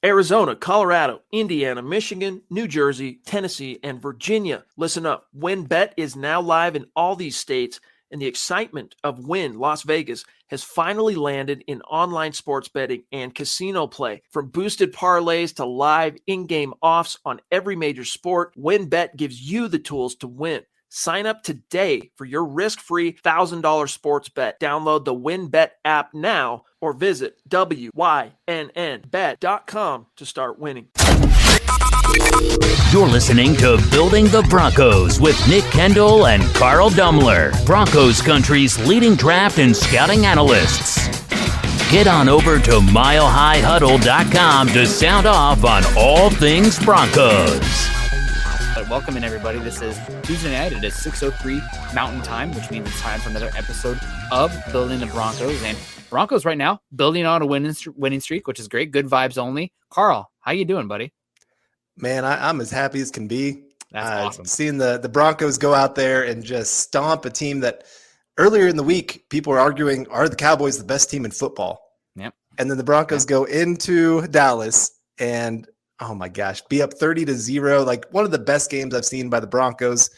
Arizona, Colorado, Indiana, Michigan, New Jersey, Tennessee, and Virginia. Listen up. WynnBET is now live in all these states, and the excitement of Wynn Las Vegas has finally landed in online sports betting and casino play. From boosted parlays to live in-game offs on every major sport, WynnBET gives you the tools to win. Sign up today for your risk-free $1,000 sports bet. Download the WynnBET app now or visit wynnbet.com to start winning. You're listening to Building the Broncos with Nick Kendell and Carl Dumler, Broncos country's leading draft and scouting analysts. Get on over to milehighhuddle.com to sound off on all things Broncos. Welcome in, everybody. This is Tuesday night. It is 6:03 Mountain Time, which means it's time for another episode of Building the Broncos. And Broncos right now building on a winning streak, which is great. Good vibes only. Carl, how you doing, buddy? Man, I'm as happy as can be. That's awesome. Seeing the Broncos go out there and just stomp a team that earlier in the week people were arguing, are the Cowboys the best team in football? Yep. And then the Broncos go into Dallas and, oh my gosh, be up 30-0. Like one of the best games I've seen by the Broncos.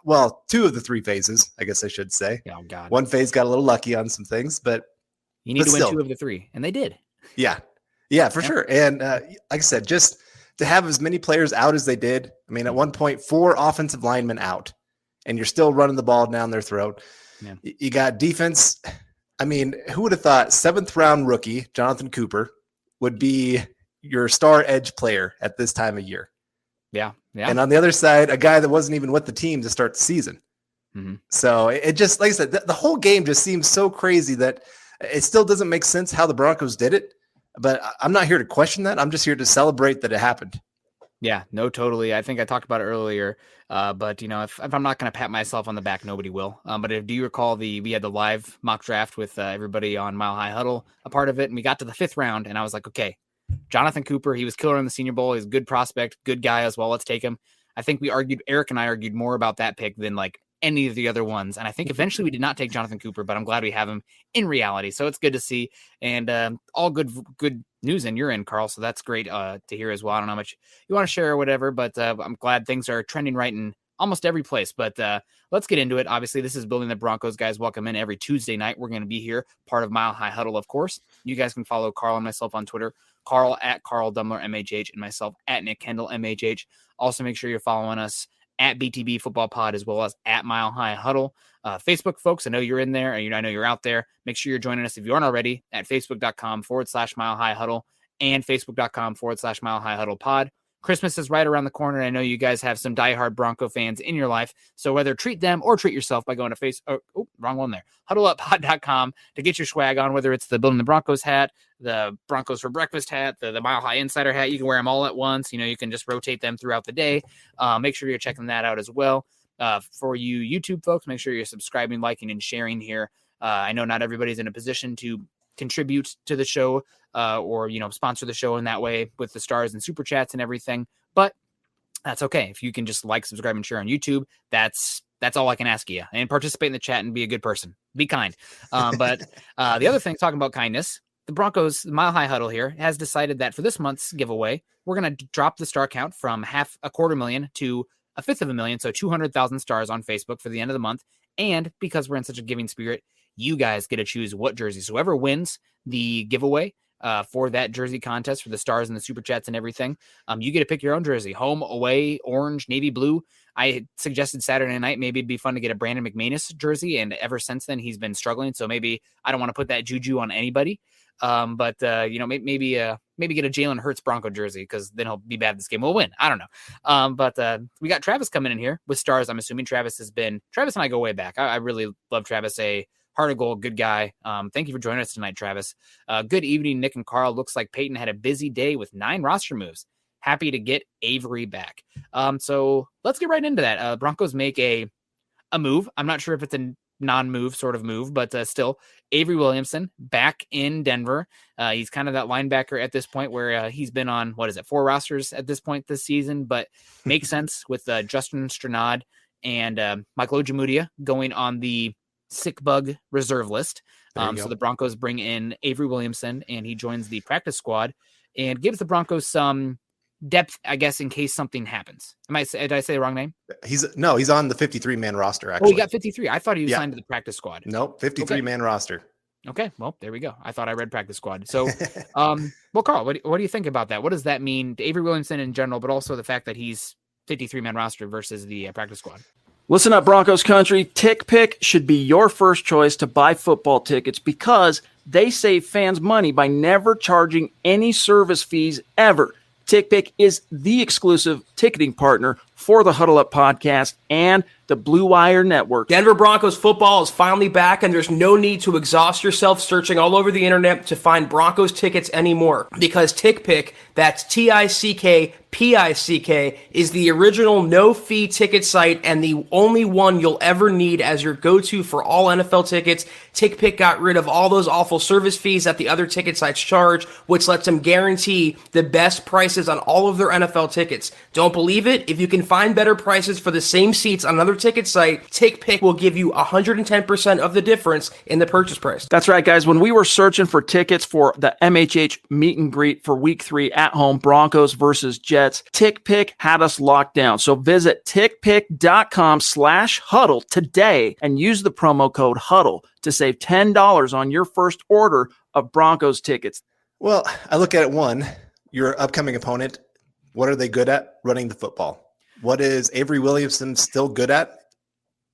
Well, two of the three phases, I guess I should say. Oh, God. One phase got a little lucky on some things, but you need to win two of the three, and they did. Yeah, for sure. And like I said, just to have as many players out as they did. I mean, at one point, 4 offensive linemen out, and you're still running the ball down their throat. Yeah. You got defense. I mean, who would have thought 7th-round rookie Jonathan Cooper would be your star edge player at this time of year? Yeah. And on the other side, a guy that wasn't even with the team to start the season. Mm-hmm. So it just, like I said, the whole game just seems so crazy that it still doesn't make sense how the Broncos did it. But I'm not here to question that. I'm just here to celebrate that it happened. Yeah, no, totally. I think I talked about it earlier. But, you know, if I'm not going to pat myself on the back, nobody will. But do you recall we had the live mock draft with everybody on Mile High Huddle, a part of it, and we got to the 5th round, and I was like, okay, Jonathan Cooper, he was killer in the Senior Bowl. He's a good prospect, good guy as well. Let's take him. I think Eric and I argued more about that pick than like any of the other ones. And I think eventually we did not take Jonathan Cooper, but I'm glad we have him in reality. So it's good to see, and all good news in your end, Carl. So that's great to hear as well. I don't know how much you want to share or whatever, but I'm glad things are trending right in almost every place. But let's get into it. Obviously, this is Building the Broncos, guys. Welcome in every Tuesday night. We're going to be here, part of Mile High Huddle, of course. You guys can follow Carl and myself on Twitter, Carl at Carl Dumler MHH, and myself at Nick Kendell MHH. Also, make sure you're following us at BTB Football Pod, as well as at Mile High Huddle. Facebook, folks, I know you're in there, and I know you're out there. Make sure you're joining us if you aren't already at facebook.com/Mile High Huddle and facebook.com/Mile High Huddle Pod. Christmas is right around the corner. I know you guys have some diehard Bronco fans in your life, so whether treat them or treat yourself by going to wrong one there, huddleuppod.com to get your swag on, whether it's the Building the Broncos hat, the Broncos for Breakfast hat, the Mile High Insider hat. You can wear them all at once. You can just rotate them throughout the day. Make sure you're checking that out as well. For you YouTube folks, make sure you're subscribing, liking, and sharing here. I know not everybody's in a position to contribute to the show or sponsor the show in that way with the stars and super chats and everything, but that's okay. If you can just like, subscribe, and share on YouTube, that's all I can ask you. And participate in the chat and be a good person. Be kind. But the other thing, talking about kindness, the Broncos, the Mile High Huddle here, has decided that for this month's giveaway, we're going to drop the star count from 250,000 to 1,000,000, so 200,000 stars on Facebook for the end of the month. And because we're in such a giving spirit, you guys get to choose what jersey. So whoever wins the giveaway for that jersey contest, for the stars and the super chats and everything, you get to pick your own jersey, home, away, orange, navy blue. I suggested Saturday night, maybe it'd be fun to get a Brandon McManus jersey. And ever since then, he's been struggling. So maybe I don't want to put that juju on anybody. But maybe get a Jalen Hurts Bronco jersey, because then he'll be bad this game. We'll win. I don't know. But we got Travis coming in here with stars. I'm assuming Travis and I go way back. I really love Travis, a heart of gold, good guy. Thank you for joining us tonight, Travis. Good evening, Nick and Carl. Looks like Peyton had a busy day with 9 roster moves. Happy to get Avery back. So let's get right into that. Broncos make a move. I'm not sure if it's a non-move sort of move, but still, Avery Williamson back in Denver. He's kind of that linebacker at this point where he's been on, 4 rosters at this point this season, but makes sense with Justin Stranad and Michael Ojemudia going on the sick bug reserve list. So the Broncos bring in Avery Williamson, and he joins the practice squad. and gives the Broncos some depth, I guess, in case something happens. Did I say the wrong name? He's on the 53-man roster, actually. Oh, he got 53. I thought he was signed to the practice squad. Nope, 53-man roster. Okay, well, there we go. I thought I read practice squad. So, well, Carl, what do you think about that? What does that mean to Avery Williamson in general, but also the fact that he's 53-man roster versus the practice squad? Listen up, Broncos country. TickPick should be your first choice to buy football tickets because they save fans money by never charging any service fees ever. TickPick is the exclusive ticketing partner for the Huddle Up podcast and the Blue Wire Network. Denver Broncos football is finally back, and there's no need to exhaust yourself searching all over the internet to find Broncos tickets anymore. Because TickPick, that's TickPick, is the original no-fee ticket site and the only one you'll ever need as your go-to for all NFL tickets. TickPick got rid of all those awful service fees that the other ticket sites charge, which lets them guarantee the best prices on all of their NFL tickets. Don't believe it? If you can find better prices for the same seats on another ticket site, TickPick will give you 110% of the difference in the purchase price. That's right, guys. When we were searching for tickets for the MHH meet and greet for week 3 at home, Broncos versus Jets, TickPick had us locked down. So visit tickpick.com/huddle today and use the promo code HUDDLE to save $10 on your first order of Broncos tickets. Well, I look at it, one, your upcoming opponent, what are they good at? Running the football. What is Avery Williamson still good at?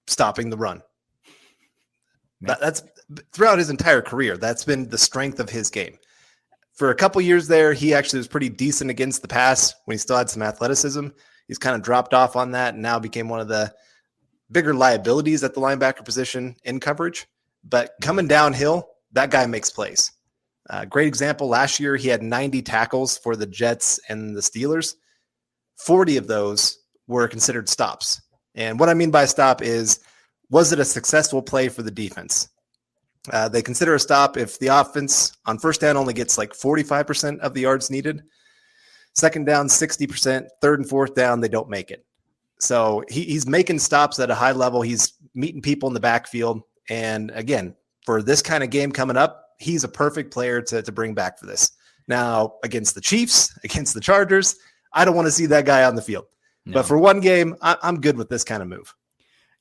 Stopping the run. That's throughout his entire career. That's been the strength of his game. For a couple years there, he actually was pretty decent against the pass when he still had some athleticism. He's kind of dropped off on that and now became one of the bigger liabilities at the linebacker position in coverage. But coming downhill, that guy makes plays. Great example, last year he had 90 tackles for the Jets and the Steelers. 40 of those were considered stops. And what I mean by stop is, was it a successful play for the defense? They consider a stop if the offense on first down only gets like 45% of the yards needed. Second down, 60%. Third and fourth down, they don't make it. So he's making stops at a high level. He's meeting people in the backfield. And again, for this kind of game coming up, he's a perfect player to bring back for this. Now, against the Chiefs, against the Chargers, I don't want to see that guy on the field. No. But for one game, I'm good with this kind of move.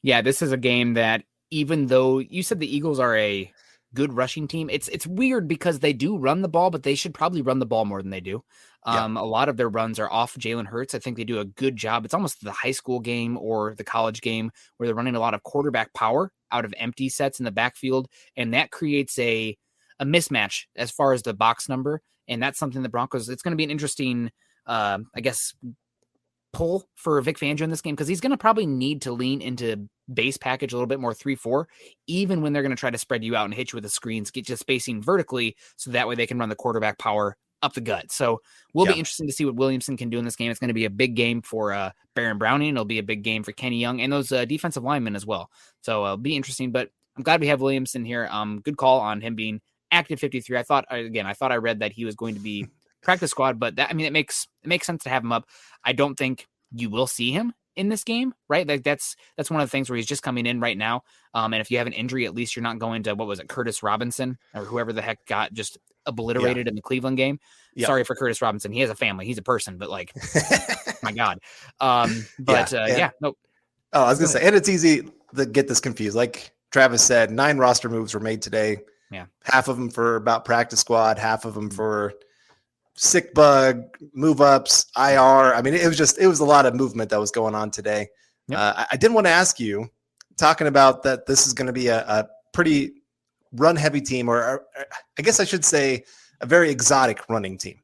Yeah, this is a game that, even though you said the Eagles are a good rushing team, it's weird because they do run the ball, but they should probably run the ball more than they do. A lot of their runs are off Jalen Hurts. I think they do a good job. It's almost the high school game or the college game where they're running a lot of quarterback power out of empty sets in the backfield, and that creates a mismatch as far as the box number. And that's something the Broncos, it's going to be an interesting, pull for Vic Fangio in this game, because he's going to probably need to lean into base package a little bit more 3-4, even when they're going to try to spread you out and hit you with the screens, get you spacing vertically, so that way they can run the quarterback power up the gut. So we'll be interesting to see what Williamson can do in this game. It's going to be a big game for Baron Browning. It'll be a big game for Kenny Young and those defensive linemen as well. So it'll be interesting, but I'm glad we have Williamson here. Good call on him being active 53. I thought I read that he was going to be practice squad, but that, I mean, it makes sense to have him up. I don't think you will see him in this game, right? Like that's one of the things where he's just coming in right now. And if you have an injury, at least you're not going to, what was it, Curtis Robinson or whoever the heck got just obliterated in the Cleveland game. Sorry for Curtis Robinson. He has a family. He's a person, but like, my God. No. Oh, I was gonna say, and it's easy to get this confused. Like Travis said, 9 roster moves were made today. Yeah. Half of them for about practice squad, half of them for sick bug, move ups, IR. I mean, it was a lot of movement that was going on today. Yep. I did want to ask you, talking about that this is going to be a pretty run heavy team, or I guess I should say a very exotic running team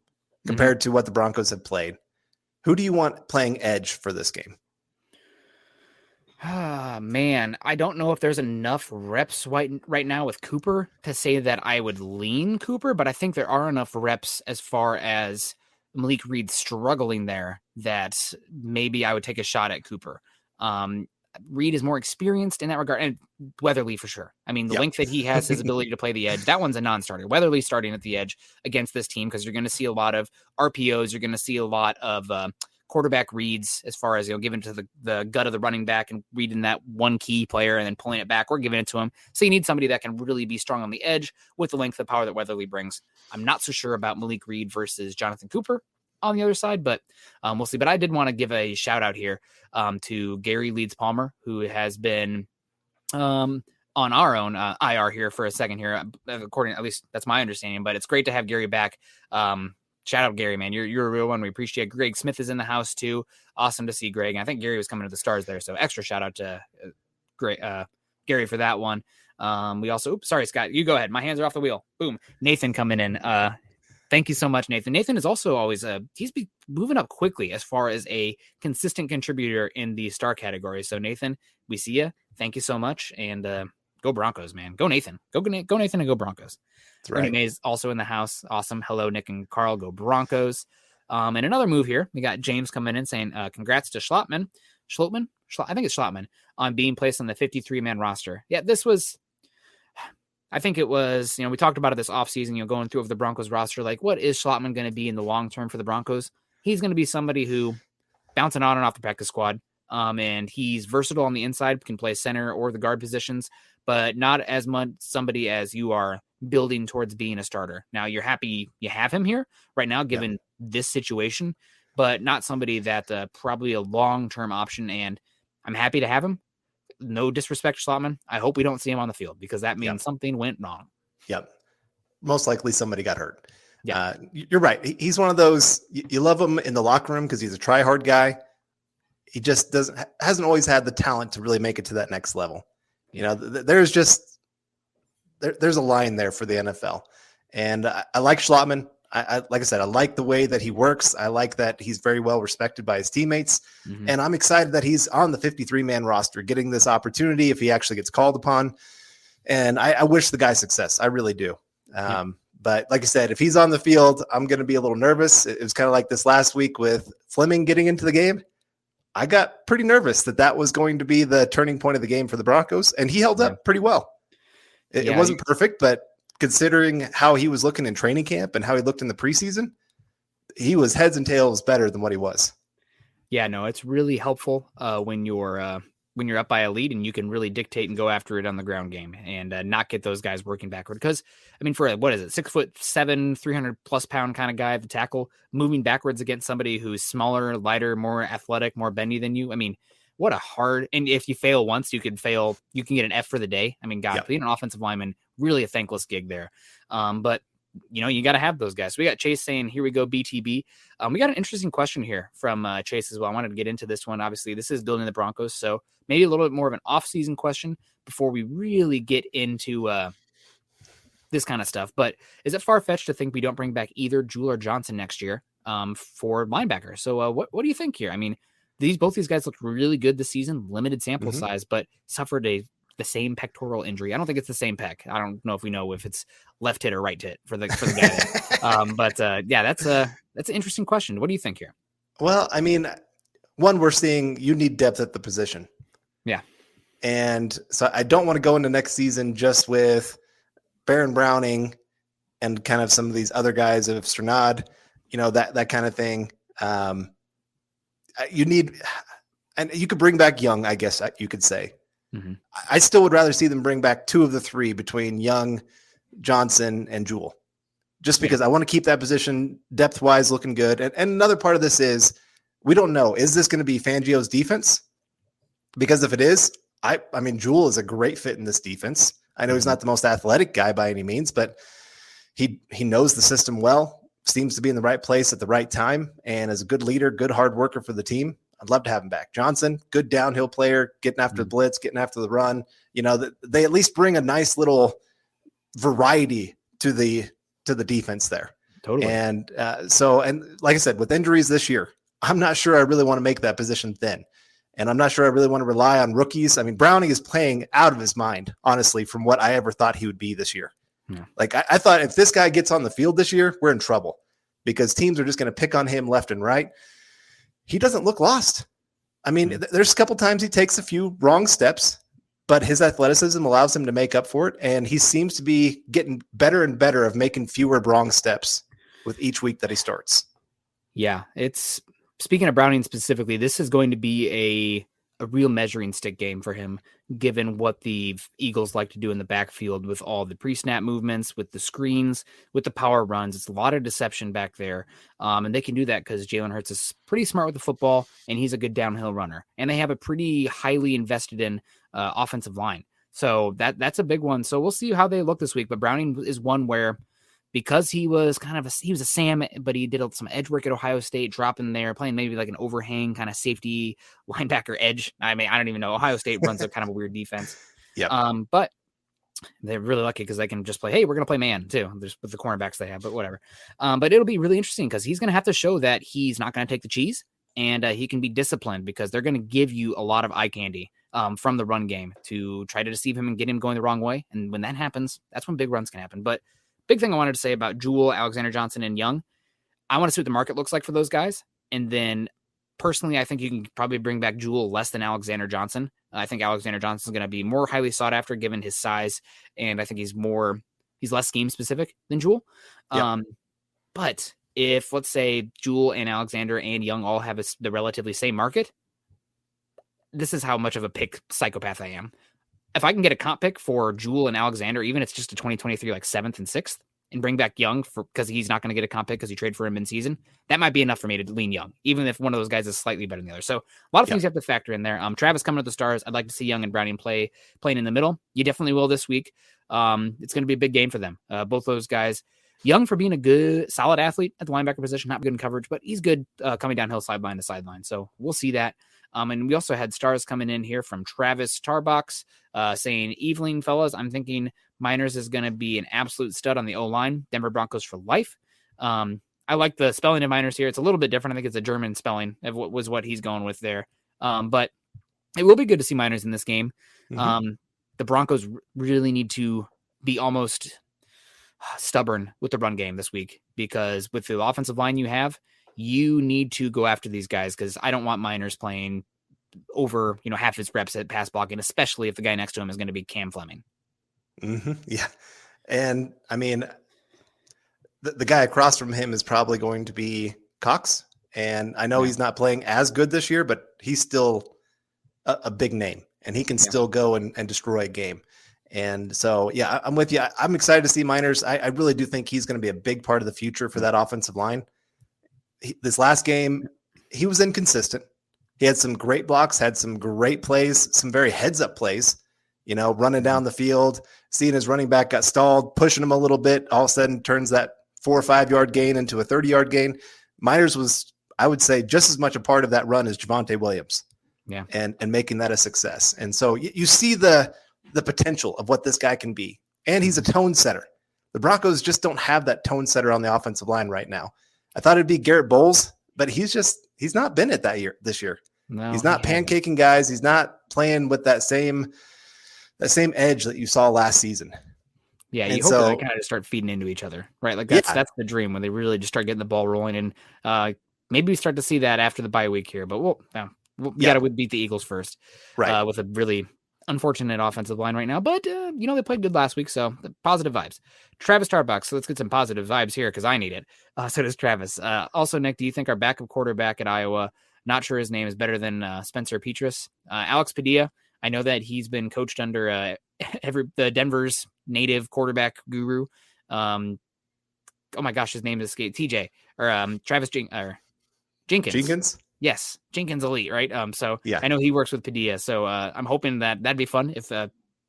compared to what the Broncos have played. Who do you want playing edge for this game? Man, I don't know if there's enough reps right now with Cooper to say that I would lean Cooper, but I think there are enough reps as far as Malik Reed struggling there that maybe I would take a shot at Cooper. Reed is more experienced in that regard, and Weatherly for sure. I mean, the length that he has, his ability to play the edge, that one's a non-starter. Weatherly starting at the edge against this team, because you're going to see a lot of RPOs, you're going to see a lot of quarterback reads as far as, giving to the gut of the running back and reading that one key player and then pulling it back or giving it to him. So you need somebody that can really be strong on the edge with the length of power that Weatherly brings. I'm not so sure about Malik Reed versus Jonathan Cooper on the other side, but we'll see. But I did want to give a shout out here to Gary Leeds Palmer, who has been on our own IR here for a second here, according, at least that's my understanding, but it's great to have Gary back. Shout out Gary, man. You're a real one. We appreciate it. Greg Smith is in the house too. Awesome to see Greg. And I think Gary was coming to the Stars there. So extra shout out to Gary for that one. We also, sorry, Scott, you go ahead. My hands are off the wheel. Boom. Nathan coming in. Thank you so much, Nathan. Nathan is also always, he's moving up quickly as far as a consistent contributor in the star category. So Nathan, we see you. Thank you so much. And go Broncos, man. Go Nathan. Go Nathan and go Broncos. That's right. Ernie Mays also in the house. Awesome. Hello, Nick and Carl. Go Broncos. And another move here. We got James coming in saying, congrats to Schlotman. I think it's Schlotman on being placed on the 53-man roster. Yeah, this was, I think it was, we talked about it this offseason, going through of the Broncos roster, like what is Schlotman going to be in the long term for the Broncos? He's going to be somebody who bouncing on and off the practice squad. And he's versatile on the inside, can play center or the guard positions, but not as much somebody as you are building towards being a starter. Now you're happy you have him here right now, given this situation, but not somebody that probably a long-term option. And I'm happy to have him. No disrespect to Schlotman. I hope we don't see him on the field because that means something went wrong. Yep. Most likely somebody got hurt. Yeah. You're right. He's one of those, you love him in the locker room because he's a try-hard guy. He just hasn't always had the talent to really make it to that next level. There's a line there for the NFL. And I like Schlotman. Like I said, I like the way that he works. I like that he's very well respected by his teammates. Mm-hmm. And I'm excited that he's on the 53-man roster, getting this opportunity if he actually gets called upon. And I wish the guy success. I really do. But like I said, if he's on the field, I'm going to be a little nervous. It was kind of like this last week with Fleming getting into the game. I got pretty nervous that was going to be the turning point of the game for the Broncos, and he held up pretty well. It wasn't perfect, but considering how he was looking in training camp and how he looked in the preseason, he was heads and tails better than what he was. Yeah, no, it's really helpful when you're up by a lead and you can really dictate and go after it on the ground game and not get those guys working backward. Because for 6'7", 300+ pound kind of guy at the tackle, moving backwards against somebody who's smaller, lighter, more athletic, more bendy than you. What a hard, and if you fail once, you can get an F for the day. Being an offensive lineman, really a thankless gig there. But you got to have those guys. So we got Chase saying, here we go, BTB. We got an interesting question here from Chase as well. I wanted to get into this one. Obviously, this is building the Broncos, so maybe a little bit more of an off-season question before we really get into this kind of stuff. But is it far-fetched to think we don't bring back either Jewell or Johnson next year for linebacker? So what do you think here? Both these guys looked really good this season, limited sample size, but suffered the same pectoral injury. I don't think it's the same pec. I don't know if we know if it's left hit or right hit for the guy. That's an interesting question. What do you think here? Well, one, we're seeing you need depth at the position. Yeah. And so I don't want to go into next season just with Baron Browning and kind of some of these other guys of Strnad, that kind of thing. You need, and you could bring back Young, I guess you could say. Mm-hmm. I still would rather see them bring back two of the three between Young, Johnson, and Jewell, just because I want to keep that position depth-wise looking good. And another part of this is we don't know. Is this going to be Fangio's defense? Because if it is, Jewell is a great fit in this defense. I know he's not the most athletic guy by any means, but he knows the system well, seems to be in the right place at the right time, and is a good leader, good hard worker for the team. I'd love to have him back. Johnson, good downhill player, getting after the blitz, getting after the run. They at least bring a nice little variety to the defense there. Totally. And and like I said, with injuries this year, I'm not sure I really want to make that position thin. And I'm not sure I really want to rely on rookies. Browning is playing out of his mind, honestly, from what I ever thought he would be this year. Yeah. I thought if this guy gets on the field this year, we're in trouble because teams are just going to pick on him left and right. He doesn't look lost. There's a couple times he takes a few wrong steps, but his athleticism allows him to make up for it. And he seems to be getting better and better of making fewer wrong steps with each week that he starts. Yeah, it's speaking of Browning specifically, this is going to be a real measuring stick game for him, given what the Eagles like to do in the backfield with all the pre-snap movements, with the screens, with the power runs. It's a lot of deception back there. And they can do that because Jalen Hurts is pretty smart with the football, and he's a good downhill runner. And they have a pretty highly invested in offensive line. So that's a big one. So we'll see how they look this week. But Browning is one where, because he was he was a Sam, but he did some edge work at Ohio State, dropping there, playing maybe like an overhang kind of safety linebacker edge. I mean, I don't even know. Ohio State runs a kind of a weird defense. Yeah. But they're really lucky because they can just play, hey, we're going to play man too, just with the cornerbacks they have, but whatever. But it'll be really interesting because he's going to have to show that he's not going to take the cheese, and he can be disciplined because they're going to give you a lot of eye candy from the run game to try to deceive him and get him going the wrong way. And when that happens, that's when big runs can happen. But big thing I wanted to say about Jewell, Alexander Johnson, and Young, I want to see what the market looks like for those guys. And then personally, I think you can probably bring back Jewell less than Alexander Johnson. I think Alexander Johnson is going to be more highly sought after given his size. And I think he's less scheme specific than Jewell. Yep. But if, let's say, Jewell and Alexander and Young all have the relatively same market, this is how much of a pick psychopath I am. If I can get a comp pick for Jewell and Alexander, even if it's just a 2023 like 7th and 6th, and bring back Young because he's not going to get a comp pick because you trade for him in season, that might be enough for me to lean Young, even if one of those guys is slightly better than the other. So a lot of things you have to factor in there. Travis coming to the Stars. I'd like to see Young and Browning playing in the middle. You definitely will this week. It's going to be a big game for them. Both those guys. Young for being a good, solid athlete at the linebacker position, not good in coverage, but he's good coming downhill sideline to sideline. So we'll see that. And we also had stars coming in here from Travis Tarbox saying, Evening, fellas, I'm thinking Miners is going to be an absolute stud on the O-line. Denver Broncos for life. I like the spelling of Miners here. It's a little bit different. I think it's a German spelling of what he's going with there. But it will be good to see Miners in this game. Mm-hmm. The Broncos really need to be almost stubborn with the run game this week, because with the offensive line you have, you need to go after these guys, because I don't want Miners playing over, half his reps at pass blocking, especially if the guy next to him is going to be Cam Fleming. Mm-hmm. Yeah. And I mean, the guy across from him is probably going to be Cox. And I know he's not playing as good this year, but he's still a big name, and he can still go and destroy a game. And so, yeah, I'm with you. I'm excited to see Miners. I really do think he's going to be a big part of the future for that offensive line. This last game, he was inconsistent. He had some great blocks, had some great plays, some very heads-up plays, running down the field, seeing his running back got stalled, pushing him a little bit, all of a sudden turns that 4 or 5 yard gain into a 30-yard gain. Miners was, I would say, just as much a part of that run as Javonte Williams. Yeah. And making that a success. And so you see the potential of what this guy can be. And he's a tone setter. The Broncos just don't have that tone setter on the offensive line right now. I thought it'd be Garrett Bowles, but he's not been it this year. No, he's not pancaking guys. He's not playing with that same edge that you saw last season. Yeah, you hope they kind of just start feeding into each other, right? Like that's the dream, when they really just start getting the ball rolling. And maybe we start to see that after the bye week here. But we got to beat the Eagles first, right? With a really unfortunate offensive line right now, but they played good last week, so positive vibes. Travis Tarbox, so let's get some positive vibes here because I need it. So does Travis. Also, Nick, do you think our backup quarterback at Iowa, not sure his name, is better than Spencer Petras? Alex Padilla, I know that he's been coached under the Denver's native quarterback guru. Oh my gosh, his name is TJ or Travis Jenkins. Jenkins. Yes, Jenkins elite, right? So yeah. I know he works with Padilla, so I'm hoping that'd be fun if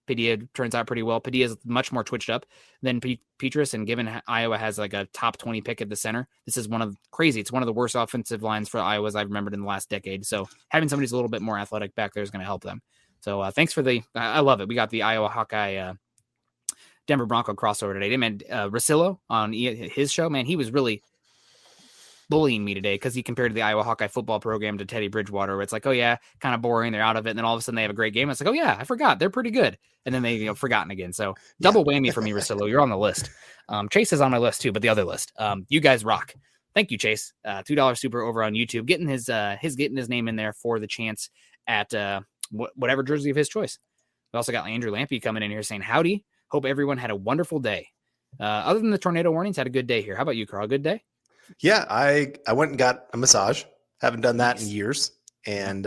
Padilla turns out pretty well. Padilla is much more twitched up than Petras, and given Iowa has like a top 20 pick at the center, this is it's one of the worst offensive lines for Iowa I've remembered in the last decade. So having somebody who's a little bit more athletic back there is going to help them. So thanks for I love it. We got the Iowa Hawkeye Denver Bronco crossover today. Man, Rosillo on his show, man, he was really bullying me today because he compared the Iowa Hawkeye football program to Teddy Bridgewater, where it's like, oh yeah, kind of boring, they're out of it, and then all of a sudden they have a great game. It's like, oh yeah, I forgot, they're pretty good, and then they forgotten again. So double whammy for me, Rosillo. You're on the list. Chase is on my list too, but the other list. You guys rock. Thank you, Chase. $2 super over on YouTube, getting his name in there for the chance at whatever jersey of his choice. We also got Andrew Lampy coming in here saying, howdy, hope everyone had a wonderful day. Other than the tornado warnings, had a good day here. How about you, Carl? Good day? Yeah, I went and got a massage Haven't done that in years. And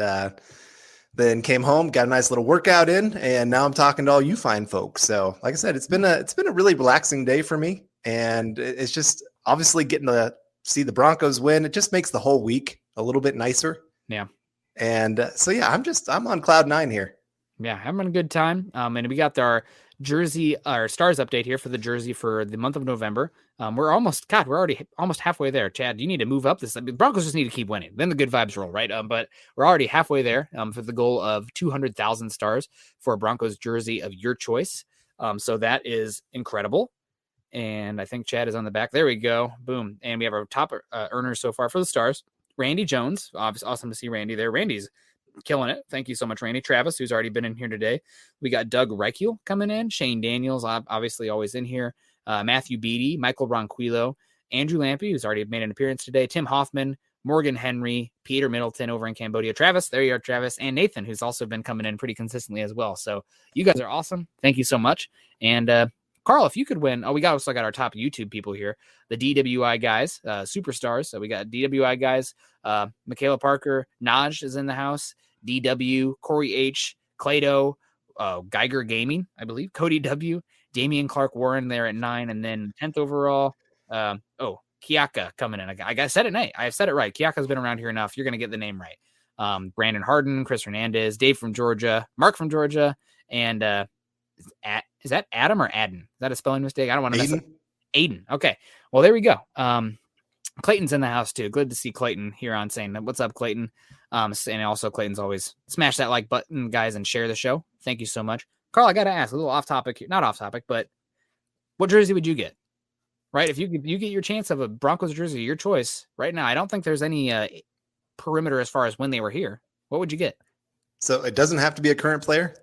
then came home, got a nice little workout in, and now I'm talking to all you fine folks. So like I said, it's been a really relaxing day for me. And it's just obviously getting to see the Broncos win. It just makes the whole week a little bit nicer. Yeah. And so, yeah, I'm on cloud 9 here. Yeah, having a good time. And we got our jersey, our stars update here for the jersey for the month of November. We're already almost halfway there. Chad, you need to move up this. I mean, Broncos just need to keep winning. Then the good vibes roll, right? But we're already halfway there for the goal of 200,000 stars for a Broncos jersey of your choice. So that is incredible. And I think Chad is on the back. There we go. Boom. And we have our top earners so far for the stars. Randy Jones. Awesome to see Randy there. Randy's killing it. Thank you so much, Randy. Travis, who's already been in here today. We got Doug Reichel coming in. Shane Daniels, obviously always in here. Matthew Beatty, Michael Ronquillo, Andrew Lampy, who's already made an appearance today. Tim Hoffman, Morgan Henry, Peter Middleton over in Cambodia. Travis, there you are, Travis. And Nathan, who's also been coming in pretty consistently as well. So you guys are awesome. Thank you so much. And Carl, if you could win, we also got our top YouTube people here, the DWI guys, superstars. So we got DWI guys, Michaela Parker, Naj is in the house, DW, Corey H, Clado, Geiger Gaming, I believe, Cody W, Damian Clark Warren there at 9, and then 10th overall. Kiaka coming in. I said it right. I said it right. Kiaka's been around here enough. You're going to get the name right. Brandon Harden, Chris Hernandez, Dave from Georgia, Mark from Georgia, and is that Adam or Adden? Is that a spelling mistake? I don't want to mess up. Aiden. Okay. Well, there we go. Clayton's in the house too. Good to see Clayton here on saying, what's up, Clayton? And also Clayton's always smash that like button, guys, and share the show. Thank you so much. Carl, I got to ask a little off topic here. Not off topic, but what jersey would you get? Right? If you get your chance of a Broncos jersey, your choice right now, I don't think there's any perimeter as far as when they were here. What would you get? So it doesn't have to be a current player?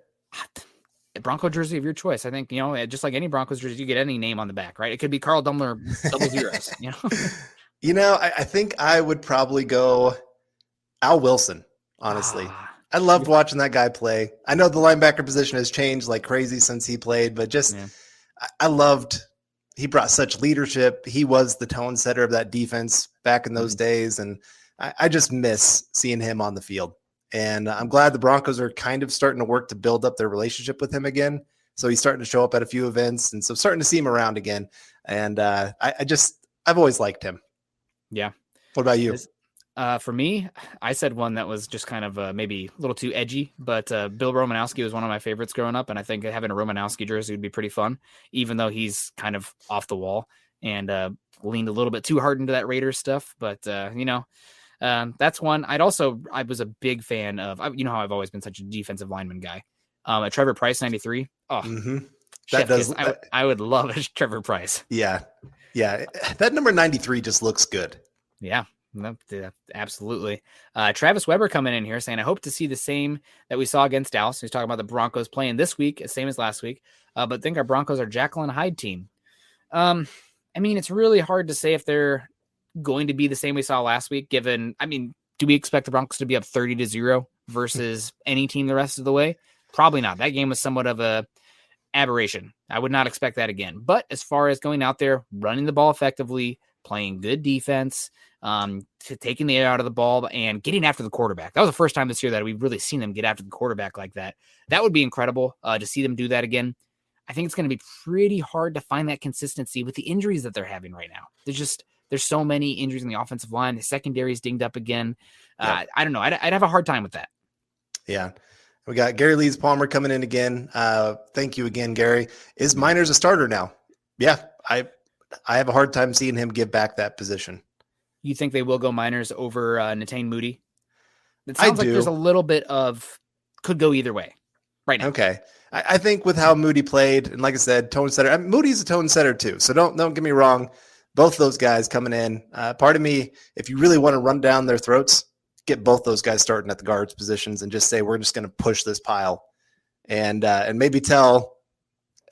A Bronco jersey of your choice. I think, just like any Broncos jersey, you get any name on the back, right? It could be Carl Dumler, double zeros, I think I would probably go Al Wilson, honestly. I loved watching that guy play. I know the linebacker position has changed like crazy since he played, but I loved, he brought such leadership. He was the tone setter of that defense back in those days. And I just miss seeing him on the field. And I'm glad the Broncos are kind of starting to work to build up their relationship with him again. So he's starting to show up at a few events. And so starting to see him around again. And I've always liked him. Yeah. What about you? For me, I said one that was just kind of maybe a little too edgy, but Bill Romanowski was one of my favorites growing up. And I think having a Romanowski jersey would be pretty fun, even though he's kind of off the wall and leaned a little bit too hard into that Raiders stuff. But, that's one. I was a big fan of, how I've always been such a defensive lineman guy. A Trevor Price 93. Oh, I would love a Trevor Price. Yeah. Yeah. That number 93 just looks good. Yeah. Absolutely. Travis Weber coming in here saying, I hope to see the same that we saw against Dallas. He's talking about the Broncos playing this week, same as last week, but think our Broncos are Jekyll and Hyde team. It's really hard to say if they're going to be the same we saw last week, do we expect the Broncos to be up 30-0 versus any team the rest of the way? Probably not. That game was somewhat of a aberration. I would not expect that again. But as far as going out there, running the ball effectively, playing good defense, taking the air out of the ball and getting after the quarterback. That was the first time this year that we've really seen them get after the quarterback like that. That would be incredible to see them do that again. I think it's going to be pretty hard to find that consistency with the injuries that they're having right now. There's so many injuries in the offensive line. The secondary is dinged up again. I don't know. I'd have a hard time with that. Yeah. We got Gary Lees Palmer coming in again. Thank you again, Gary. Is Miners a starter now? Yeah. I have a hard time seeing him give back that position. You think they will go Miners over Netane Moody? It sounds like do. There's a little bit of could go either way right now. Okay. I think with how Moody played, and like I said, tone setter. Moody's a tone setter too. So don't get me wrong. Both those guys coming in. Part of me, if you really want to run down their throats, get both those guys starting at the guards positions and just say we're just going to push this pile, and maybe tell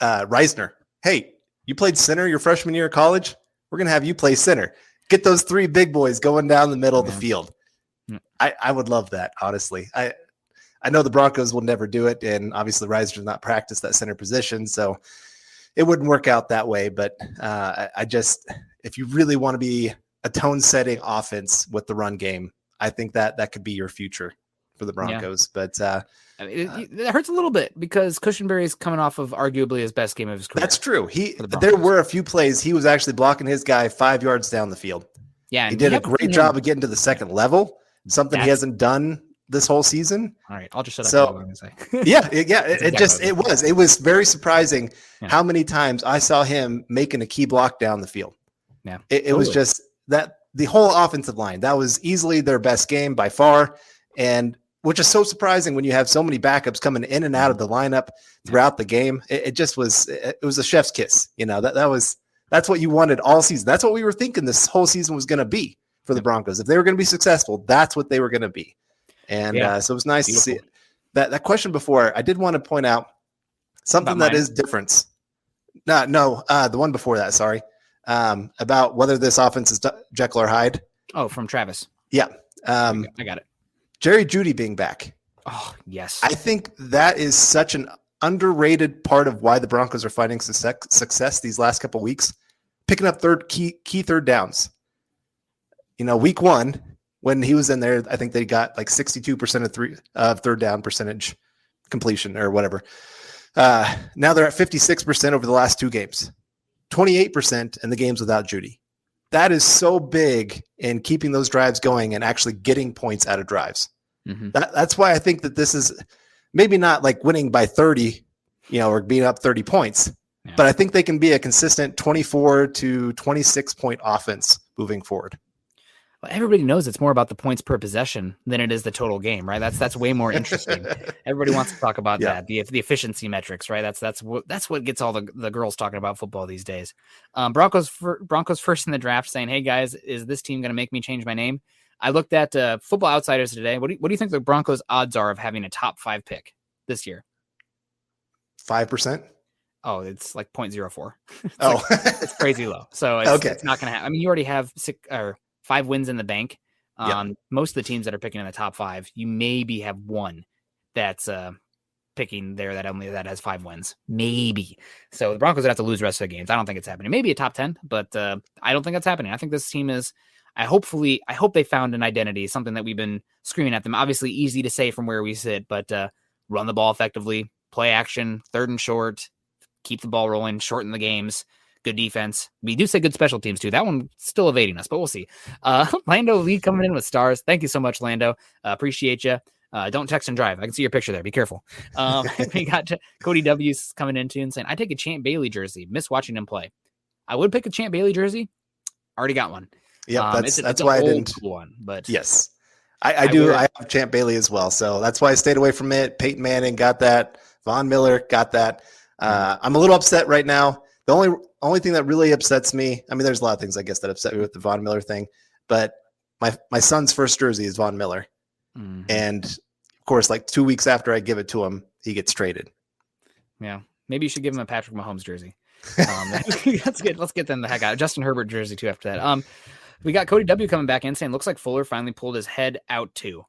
Reisner, hey, you played center your freshman year of college. We're going to have you play center. Get those three big boys going down the middle of the field. I would love that, honestly. I know the Broncos will never do it, and obviously Reisner does not practice that center position, so it wouldn't work out that way. But if you really want to be a tone-setting offense with the run game, I think that could be your future for the Broncos. Yeah. But I mean, it hurts a little bit because Cushenberry is coming off of arguably his best game of his career. That's true. There were a few plays he was actually blocking his guy 5 yards down the field. Yeah, he did a great job of getting to the second level, something he hasn't done this whole season. All right, I'll just shut up. So, it was very surprising how many times I saw him making a key block down the field. Yeah, it was just that the whole offensive line, that was easily their best game by far, and which is so surprising when you have so many backups coming in and out of the lineup throughout the game. It was a chef's kiss. That's what you wanted all season. That's what we were thinking this whole season was going to be for the Broncos. If they were going to be successful, that's what they were going to be. And so it was nice to see it. That question before, I did want to point out something that is different. The one before that, sorry, about whether this offense is Jekyll or Hyde. Oh, from Travis. Yeah. I got it. Jerry Jeudy being back. Oh, yes. I think that is such an underrated part of why the Broncos are finding success these last couple of weeks, picking up key third downs. Week 1, when he was in there, I think they got like 62% of third down percentage completion or whatever. Now they're at 56% over the last 2 games, 28% in the games without Jeudy. That is so big in keeping those drives going and actually getting points out of drives. Mm-hmm. That's why I think that this is maybe not like winning by 30, or being up 30 points, but I think they can be a consistent 24 to 26 point offense moving forward. Well, everybody knows it's more about the points per possession than it is the total game, right? That's way more interesting. Everybody wants to talk about that, the efficiency metrics, right? That's what gets all the girls talking about football these days. Broncos first in the draft, saying, "Hey guys, is this team going to make me change my name?" I looked at Football Outsiders today. What do you think the Broncos' odds are of having a top 5 pick this year? 5%. Oh, it's like 0.04. It's crazy low. So it's not going to happen. I mean, you already have 5 wins in the bank. Most of the teams that are picking in the top 5, you maybe have one that's picking there that has 5 wins, maybe. So the Broncos would have to lose the rest of the games. I don't think it's happening. Maybe a top 10, but I don't think that's happening. I think this team is. I hope they found an identity, something that we've been screaming at them. Obviously, easy to say from where we sit, but run the ball effectively, play action, 3rd and short, keep the ball rolling, shorten the games. Good defense. We do say good special teams too. That one still evading us, but we'll see. Lando Lee coming in with stars. Thank you so much, Lando. Appreciate you. Don't text and drive. I can see your picture there. Be careful. We got Cody W's coming in too and saying, "I take a Champ Bailey jersey. Miss watching him play." I would pick a Champ Bailey jersey. Already got one. Yeah, that's why I didn't. One, but yes, I do. I have Champ Bailey as well, so that's why I stayed away from it. Peyton Manning got that. Von Miller got that. I'm a little upset right now. The only thing that really upsets me, I mean, there's a lot of things I guess that upset me with the Von Miller thing, but my son's first jersey is Von Miller, and of course, like 2 weeks after I give it to him, he gets traded. Yeah, maybe you should give him a Patrick Mahomes jersey. Let's get them the heck out. Justin Herbert jersey too after that. We got Cody W coming back in saying, "Looks like Fuller finally pulled his head out too.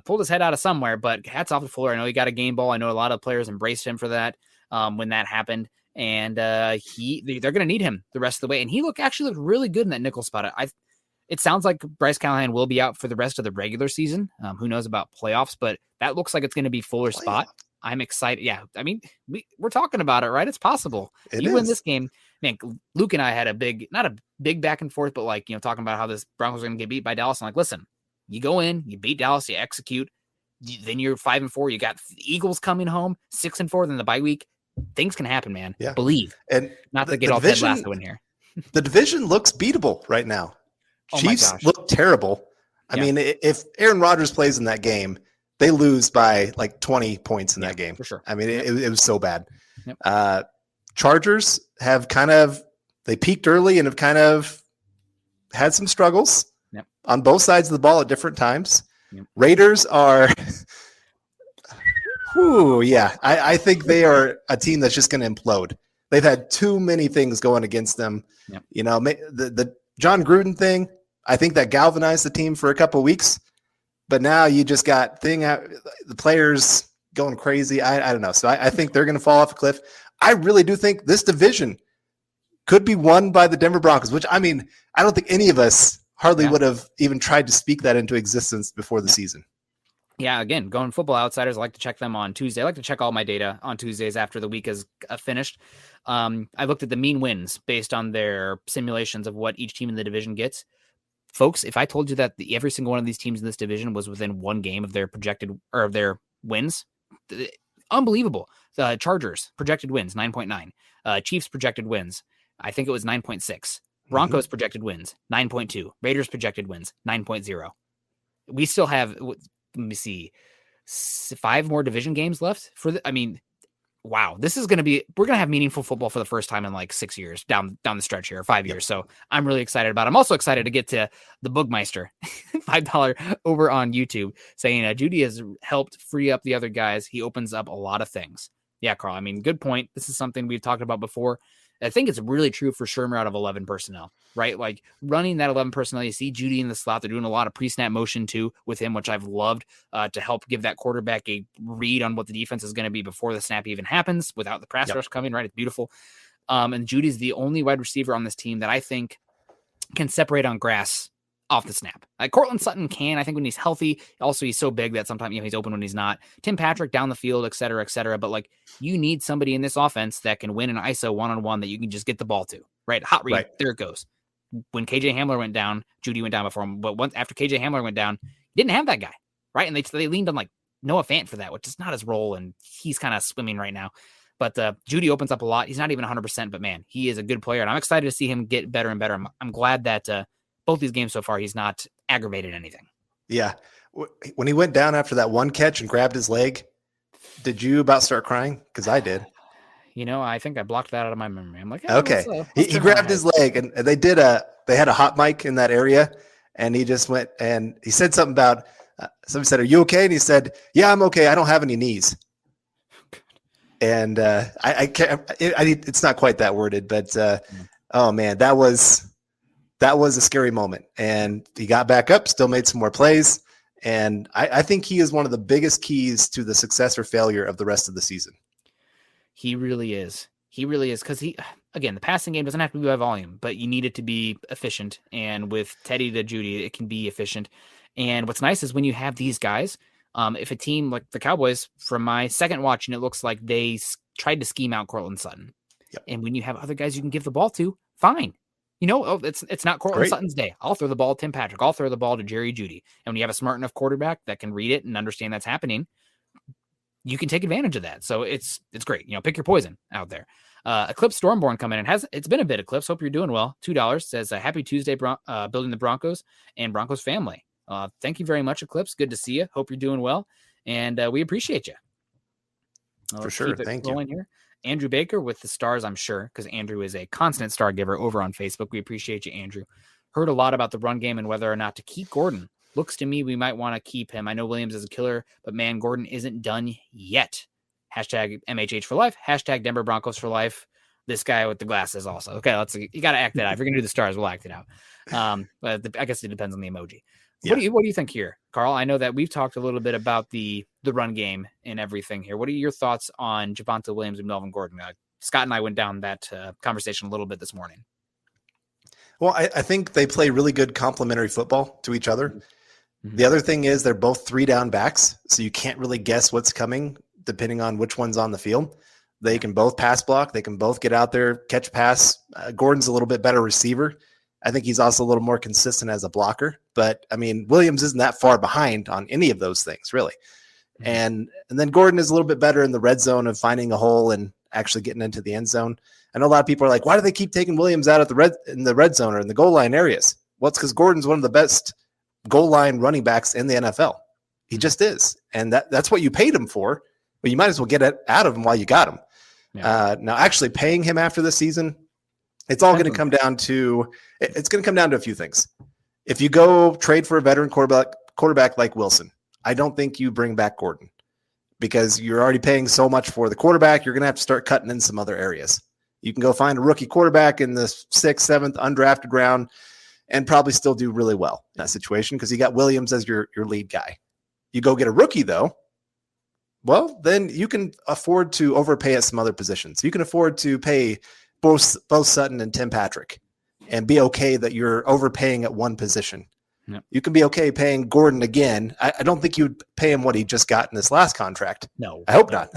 Pulled his head out of somewhere, but hats off to Fuller. I know he got a game ball. I know a lot of players embraced him for that when that happened, and they're going to need him the rest of the way. And he actually looked really good in that nickel spot. It sounds like Bryce Callahan will be out for the rest of the regular season. Who knows about playoffs, but that looks like it's going to be Fuller's spot. I'm excited. Yeah, I mean, we're talking about it, right? It's possible. You win this game. Man, Luke and I had not a big back and forth, but talking about how this Broncos are going to get beat by Dallas. I'm like, listen, you go in, you beat Dallas, you execute, then you're 5-4. You got the Eagles coming home 6-4, then the bye week. Things can happen, man. Yeah. Believe. And not to get all Ted Lasso in here. The division looks beatable right now. Chiefs look terrible. I mean, if Aaron Rodgers plays in that game, they lose by like 20 points in that game. For sure. I mean, it was so bad. Yep. Chargers have they peaked early and have kind of had some struggles on both sides of the ball at different times. Yep. Raiders are, I think they are a team that's just going to implode. They've had too many things going against them. Yep. The John Gruden thing, I think that galvanized the team for a couple of weeks. But now you just got the players going crazy. I don't know. So I think they're going to fall off a cliff. I really do think this division could be won by the Denver Broncos, which, I mean, I don't think any of us hardly would have even tried to speak that into existence before the season. Yeah, again, going Football Outsiders, I like to check them on Tuesday. I like to check all my data on Tuesdays after the week is finished. I looked at the mean wins based on their simulations of what each team in the division gets. Folks, if I told you that every single one of these teams in this division was within one game of their projected or of their wins, unbelievable. The Chargers projected wins 9.9. Chiefs projected wins, I think it was 9.6. Broncos projected wins 9.2. Raiders projected wins 9.0. We still have, let me see, 5 more division games left for wow, this is going to be, we're going to have meaningful football for the first time in like 6 years down the stretch here, 5 years. So I'm really excited about it. I'm also excited to get to the Boogmeister, $5 over on YouTube, saying Judy has helped free up the other guys. He opens up a lot of things. Yeah, Carl, I mean, good point. This is something we've talked about before. I think it's really true for Shermer out of 11 personnel, right? Like running that 11 personnel, you see Judy in the slot. They're doing a lot of pre-snap motion too with him, which I've loved to help give that quarterback a read on what the defense is going to be before the snap even happens without the pass rush coming, right? It's beautiful. And Judy's the only wide receiver on this team that I think can separate on grass off the snap. Like Cortland Sutton can, I think, when he's healthy. Also, he's so big that sometimes he's open when he's not. Tim Patrick down the field, et cetera, et cetera. But like, you need somebody in this offense that can win an ISO one-on-one that you can just get the ball to, right? Hot read, there it goes. When KJ Hamler went down, Judy went down before him. But once after KJ Hamler went down, didn't have that guy, right? And they leaned on like Noah Fant for that, which is not his role, and he's kind of swimming right now. But Judy opens up a lot. He's not even 100%, but man, he is a good player, and I'm excited to see him get better and better. I'm glad that both these games so far, he's not aggravated anything. Yeah. When he went down after that one catch and grabbed his leg, did you about start crying? Because I did. I think I blocked that out of my memory. I'm like, okay. He grabbed his leg, and they had a hot mic in that area, and he just went and he said something about, somebody said, "Are you okay?" And he said, "Yeah, I'm okay. I don't have any knees." And I can't, it's not quite that worded, but oh man, that was a scary moment. And he got back up, still made some more plays. And I think he is one of the biggest keys to the success or failure of the rest of the season. He really is. He really is. Because again, the passing game doesn't have to be by volume, but you need it to be efficient. And with Teddy to Judy, it can be efficient. And what's nice is when you have these guys, if a team like the Cowboys, from my second watching, it looks like they tried to scheme out Cortland Sutton. Yep. And when you have other guys you can give the ball to, fine. It's not Cortland Sutton's day. I'll throw the ball to Tim Patrick. I'll throw the ball to Jerry Judy. And when you have a smart enough quarterback that can read it and understand that's happening, you can take advantage of that. So it's great. Pick your poison out there. Eclipse Stormborn coming in. It's been a bit, Eclipse. Hope you're doing well. $2 says happy Tuesday, building the Broncos and Broncos family. Thank you very much, Eclipse. Good to see you. Hope you're doing well. And we appreciate you. For sure. Thank you. Here. Andrew Baker with the stars, I'm sure, because Andrew is a constant star giver over on Facebook. We appreciate you, Andrew. Heard a lot about the run game and whether or not to keep Gordon. Looks to me we might want to keep him. I know Williams is a killer, but man, Gordon isn't done yet. Hashtag MHH for life. Hashtag Denver Broncos for life. This guy with the glasses also. Okay, you got to act that out. If you're going to do the stars, we'll act it out. But I guess it depends on the emoji. Yeah. What do you think here, Carl? I know that we've talked a little bit about the run game and everything here. What are your thoughts on Jabonta Williams and Melvin Gordon? Scott and I went down that conversation a little bit this morning. Well, I think they play really good complementary football to each other. Mm-hmm. The other thing is they're both 3-down backs, so you can't really guess what's coming depending on which one's on the field. They can both pass block. They can both get out there, catch pass. Gordon's a little bit better receiver. I think he's also a little more consistent as a blocker. But, I mean, Williams isn't that far behind on any of those things, really. Mm-hmm. And then Gordon is a little bit better in the red zone of finding a hole and actually getting into the end zone. I know a lot of people are like, why do they keep taking Williams out in the red zone or in the goal line areas? Well, it's because Gordon's one of the best goal line running backs in the NFL. He just is. And that's what you paid him for. But you might as well get it out of him while you got him. Yeah. Now, actually paying him after the season, it's all going to come down to a few things. If you go trade for a veteran quarterback like Wilson, I don't think you bring back Gordon because you're already paying so much for the quarterback. You're going to have to start cutting in some other areas. You can go find a rookie quarterback in the 6th, 7th undrafted round and probably still do really well in that situation because you got Williams as your lead guy. You go get a rookie though, well, then you can afford to overpay at some other positions. You can afford to pay both Sutton and Tim Patrick. and be okay that you're overpaying at one position. Yep. You can be okay paying Gordon again. I don't think you'd pay him what he just got in this last contract. No, I hope not.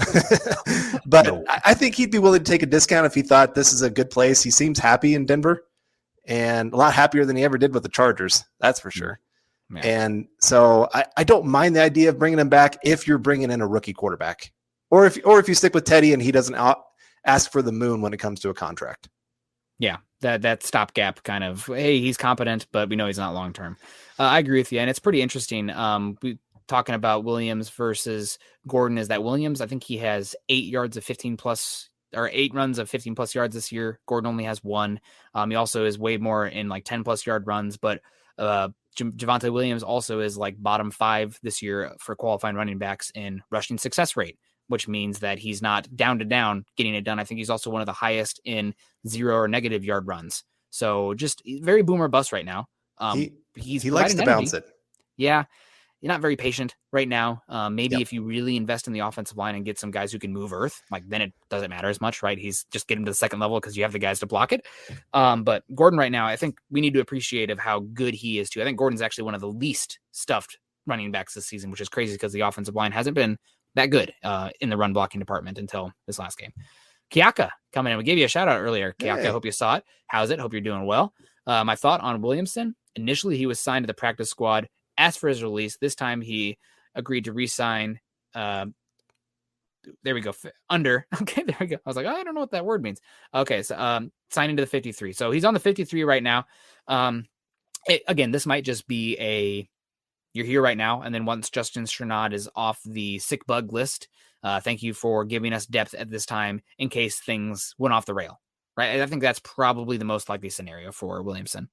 But No. I think he'd be willing to take a discount if he thought this is a good place. He seems happy in Denver and a lot happier than he ever did with the Chargers. That's for sure. Yeah. And so I don't mind the idea of bringing him back if you're bringing in a rookie quarterback, or if you stick with Teddy and he doesn't ask for the moon when it comes to a contract. Yeah, that stopgap kind of, hey, he's competent, but we know he's not long term. I agree with you, and it's pretty interesting. We talking about Williams versus Gordon is that Williams, I think he has 8 runs of 15 plus yards this year. Gordon only has 1. He also is way more in like 10 plus yard runs, but Jabonta Williams also is like bottom 5 this year for qualifying running backs in rushing success rate, which means that he's not down to down getting it done. I think he's also one of the highest in 0 or negative yard runs. So just very boomer bust right now. He likes to bounce it. Yeah. You're not very patient right now. Maybe if you really invest in the offensive line and get some guys who can move earth, like then it doesn't matter as much, right? He's just getting to the second level because you have the guys to block it. But Gordon right now, I think we need to appreciate of how good he is too. I think Gordon's actually one of the least stuffed running backs this season, which is crazy because the offensive line hasn't been that good in the run blocking department until this last game. Kiaka coming in. We gave you a shout out earlier. Kiaka, Hey. I hope you saw it. How's it? Hope you're doing well. My thought on Williamson, initially he was signed to the practice squad, asked for his release. This time he agreed to re-sign. There we go. Under. Okay, there we go. I was like, I don't know what that word means. Okay, so signing to the 53. So he's on the 53 right now. Again, this might just be you're here right now, and then once Justin Strnad is off the sick bug list, thank you for giving us depth at this time in case things went off the rail, right? And I think that's probably the most likely scenario for Williamson.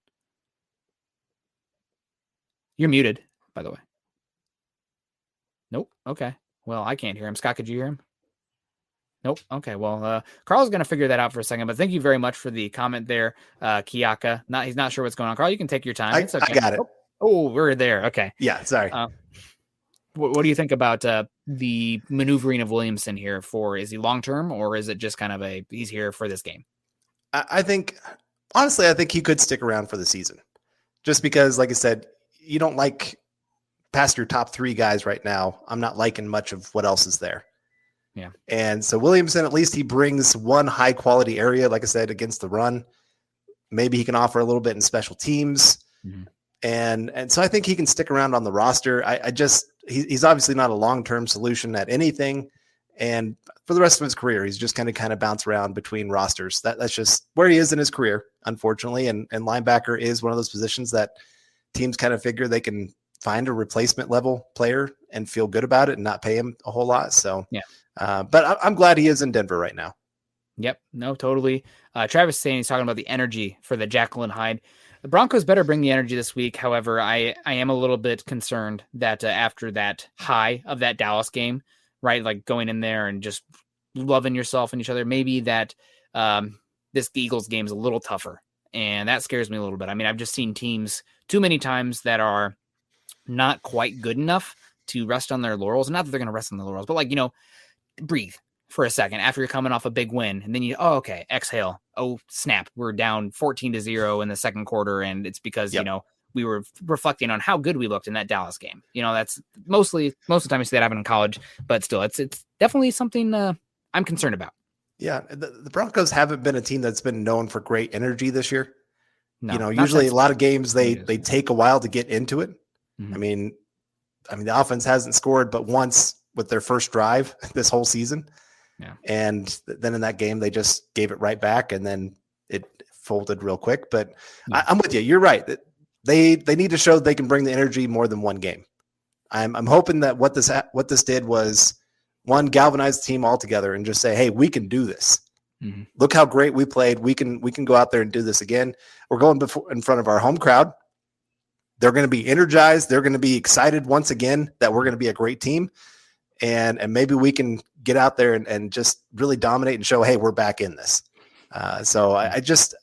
You're muted, by the way. Nope. Okay. Well, I can't hear him. Scott, could you hear him? Nope. Okay. Well, Carl's going to figure that out for a second, but thank you very much for the comment there, Kiaka. He's not sure what's going on. Carl, you can take your time. It's okay. I got it. Oh, we're there. Okay. Yeah, sorry. What do you think about the maneuvering of Williamson here is he long-term or is it just kind of he's here for this game? I think, honestly, I think he could stick around for the season just because, like I said, you don't like past your top 3 guys right now. I'm not liking much of what else is there. Yeah. And so Williamson, at least he brings one high quality area, like I said, against the run. Maybe he can offer a little bit in special teams. Mm-hmm. And so I think he can stick around on the roster. He's obviously not a long-term solution at anything. And for the rest of his career, he's just going to kind of bounce around between rosters. That's just where he is in his career, unfortunately. And linebacker is one of those positions that teams kind of figure they can find a replacement level player and feel good about it and not pay him a whole lot. So, yeah. But I'm glad he is in Denver right now. Yep. No, totally. Travis saying he's talking about the energy for the Jekyll and Hyde. The Broncos better bring the energy this week. However, I am a little bit concerned that after that high of that Dallas game, right, like going in there and just loving yourself and each other, maybe that this Eagles game is a little tougher. And that scares me a little bit. I mean, I've just seen teams too many times that are not quite good enough to rest on their laurels. Not that they're going to rest on their laurels, but breathe for a second after you're coming off a big win. And then okay, exhale. Oh, snap. We're down 14-0 in the second quarter. And it's because, we were reflecting on how good we looked in that Dallas game. That's most of the time you see that happen in college, but still it's definitely something I'm concerned about. Yeah. The Broncos haven't been a team that's been known for great energy this year. No, usually a lot of games, they take a while to get into it. Mm-hmm. I mean, the offense hasn't scored but once with their first drive this whole season. Yeah. And then in that game, they just gave it right back and then it folded real quick. But yeah. I'm with you. You're right. They need to show they can bring the energy more than one game. I'm hoping that what this did was, one, galvanize the team all together and just say, hey, we can do this. Mm-hmm. Look how great we played. We can go out there and do this again. We're going in front of our home crowd. They're going to be energized. They're going to be excited once again that we're going to be a great team. And maybe we can get out there and just really dominate and show, hey, we're back in this. So I just,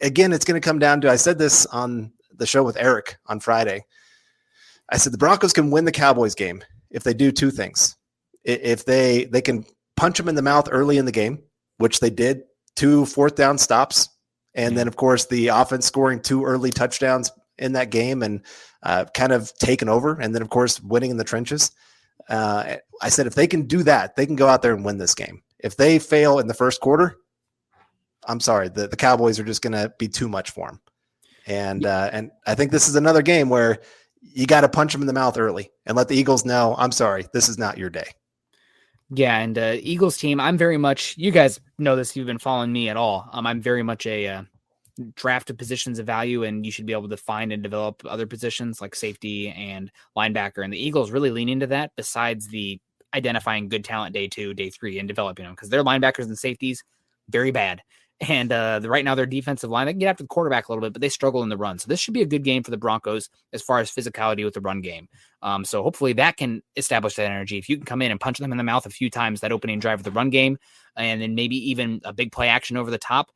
again, it's going to come down to, I said this on the show with Eric on Friday. I said the Broncos can win the Cowboys game if they do 2 things. If they can punch them in the mouth early in the game, which they did, 2 fourth down stops And then, of course, the offense scoring 2 early touchdowns in that game and kind of taking over. And then, of course, winning in the trenches. I said, if they can do that, they can go out there and win this game. If they fail in the first quarter, I'm sorry, the Cowboys are just going to be too much for them. And I think this is another game where you got to punch them in the mouth early and let the Eagles know, I'm sorry, this is not your day. Yeah, and Eagles team, I'm very much, you guys know this if you've been following me at all. I'm very much a draft of positions of value, and you should be able to find and develop other positions like safety and linebacker. And the Eagles really lean into that besides the identifying good talent day 2, day 3, and developing them because their linebackers and safeties, very bad. And right now their defensive line, they can get after the quarterback a little bit, but they struggle in the run. So this should be a good game for the Broncos as far as physicality with the run game. So hopefully that can establish that energy. If you can come in and punch them in the mouth a few times, that opening drive of the run game, and then maybe even a big play action over the top,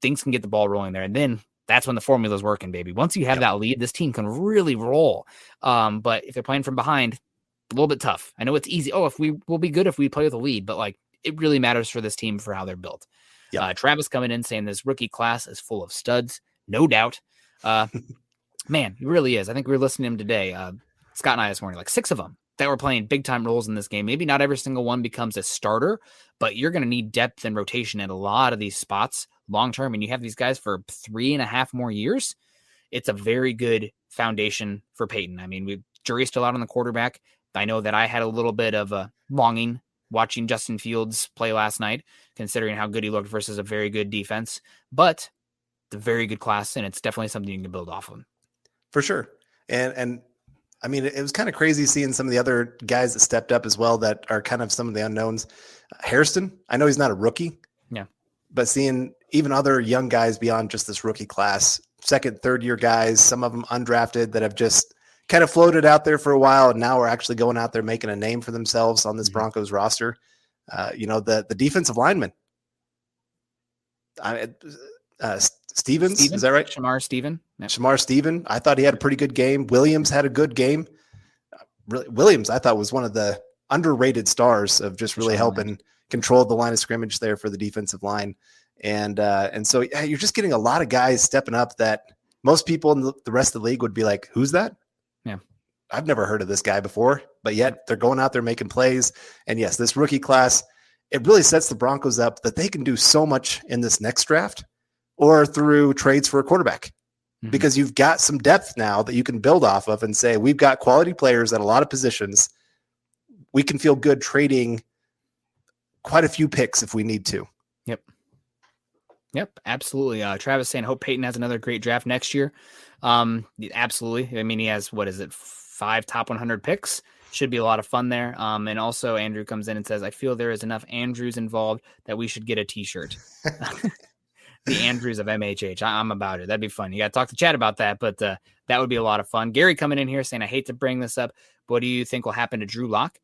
things can get the ball rolling there. And then that's when the formula's working, baby. Once you have that lead, this team can really roll. But if they're playing from behind, a little bit tough. I know it's easy. Oh, if we'll be good if we play with a lead, but like it really matters for this team for how they're built. Travis coming in saying this rookie class is full of studs, no doubt. Man, he really is. I think we were listening to him today. Scott and I this morning, like 6 of them that were playing big time roles in this game. Maybe not every single one becomes a starter, but you're going to need depth and rotation at a lot of these spots long term. And you have these guys for 3.5 more years. It's a very good foundation for Peyton. I mean, jury's still out on the quarterback. I know that I had a little bit of a longing watching Justin Fields play last night, considering how good he looked versus a very good defense, but it's a very good class, and it's definitely something you can build off of. For sure. And I mean, it was kind of crazy seeing some of the other guys that stepped up as well that are kind of some of the unknowns. Hairston, I know he's not a rookie, but seeing even other young guys beyond just this rookie class, second, third year guys, some of them undrafted that have just kind of floated out there for a while, and now are actually going out there making a name for themselves on this Broncos roster. The defensive lineman, Stevens, is that right? Shamar Stephen. Yep. Shamar Stephen. I thought he had a pretty good game. Williams had a good game. Williams, I thought, was one of the underrated stars of just really helping control the line of scrimmage there for the defensive line. And so you're just getting a lot of guys stepping up that most people in the rest of the league would be like, who's that? Yeah. I've never heard of this guy before, but yet they're going out there making plays. And yes, this rookie class, it really sets the Broncos up that they can do so much in this next draft or through trades for a quarterback, because you've got some depth now that you can build off of and say, we've got quality players at a lot of positions. We can feel good trading quite a few picks if we need to. Yep, absolutely. Travis saying, hope Peyton has another great draft next year. Absolutely. I mean, he has, 5 top 100 picks. Should be a lot of fun there. And also Andrew comes in and says, I feel there is enough Andrews involved that we should get a t-shirt. The Andrews of MHH. I'm about it. That'd be fun. You got to talk to Chad about that, but that would be a lot of fun. Gary coming in here saying, I hate to bring this up. What do you think will happen to Drew Lock?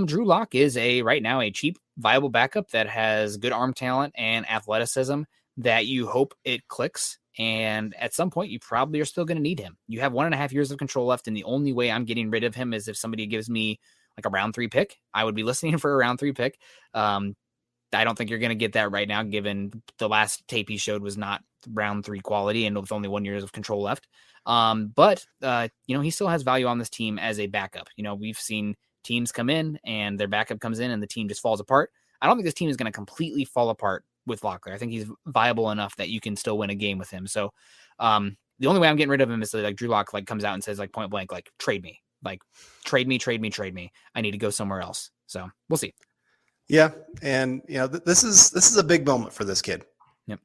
Drew Lock is right now a cheap, viable backup that has good arm talent and athleticism that you hope it clicks. And at some point, you probably are still going to need him. You have 1.5 years of control left, and the only way I'm getting rid of him is if somebody gives me like a round 3 pick. I would be listening for a round 3 pick. I don't think you're going to get that right now, given the last tape he showed was not round 3 quality and with only 1 year of control left. But he still has value on this team as a backup. We've seen teams come in and their backup comes in and the team just falls apart. I don't think this team is going to completely fall apart with Locklear. I think he's viable enough that you can still win a game with him. So the only way I'm getting rid of him is that Drew Lock comes out and says point blank, trade me, trade me. I need to go somewhere else. So we'll see. Yeah. And this is a big moment for this kid. Yep.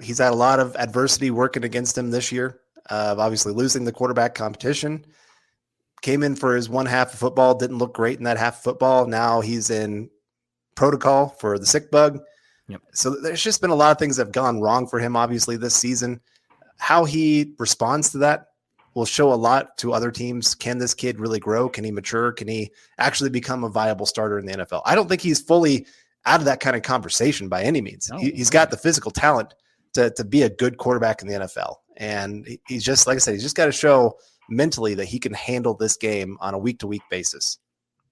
He's had a lot of adversity working against him this year. Obviously losing the quarterback competition. Came in for his one half of football, didn't look great in that half of football. Now he's in protocol for the sick bug. Yep. So there's just been a lot of things that have gone wrong for him, obviously, this season. How he responds to that will show a lot to other teams. Can this kid really grow? Can he mature? Can he actually become a viable starter in the NFL? I don't think he's fully out of that kind of conversation by any means. No. He's got the physical talent to be a good quarterback in the NFL. And he's just, like I said, he's just got to show mentally that he can handle this game on a week-to-week basis.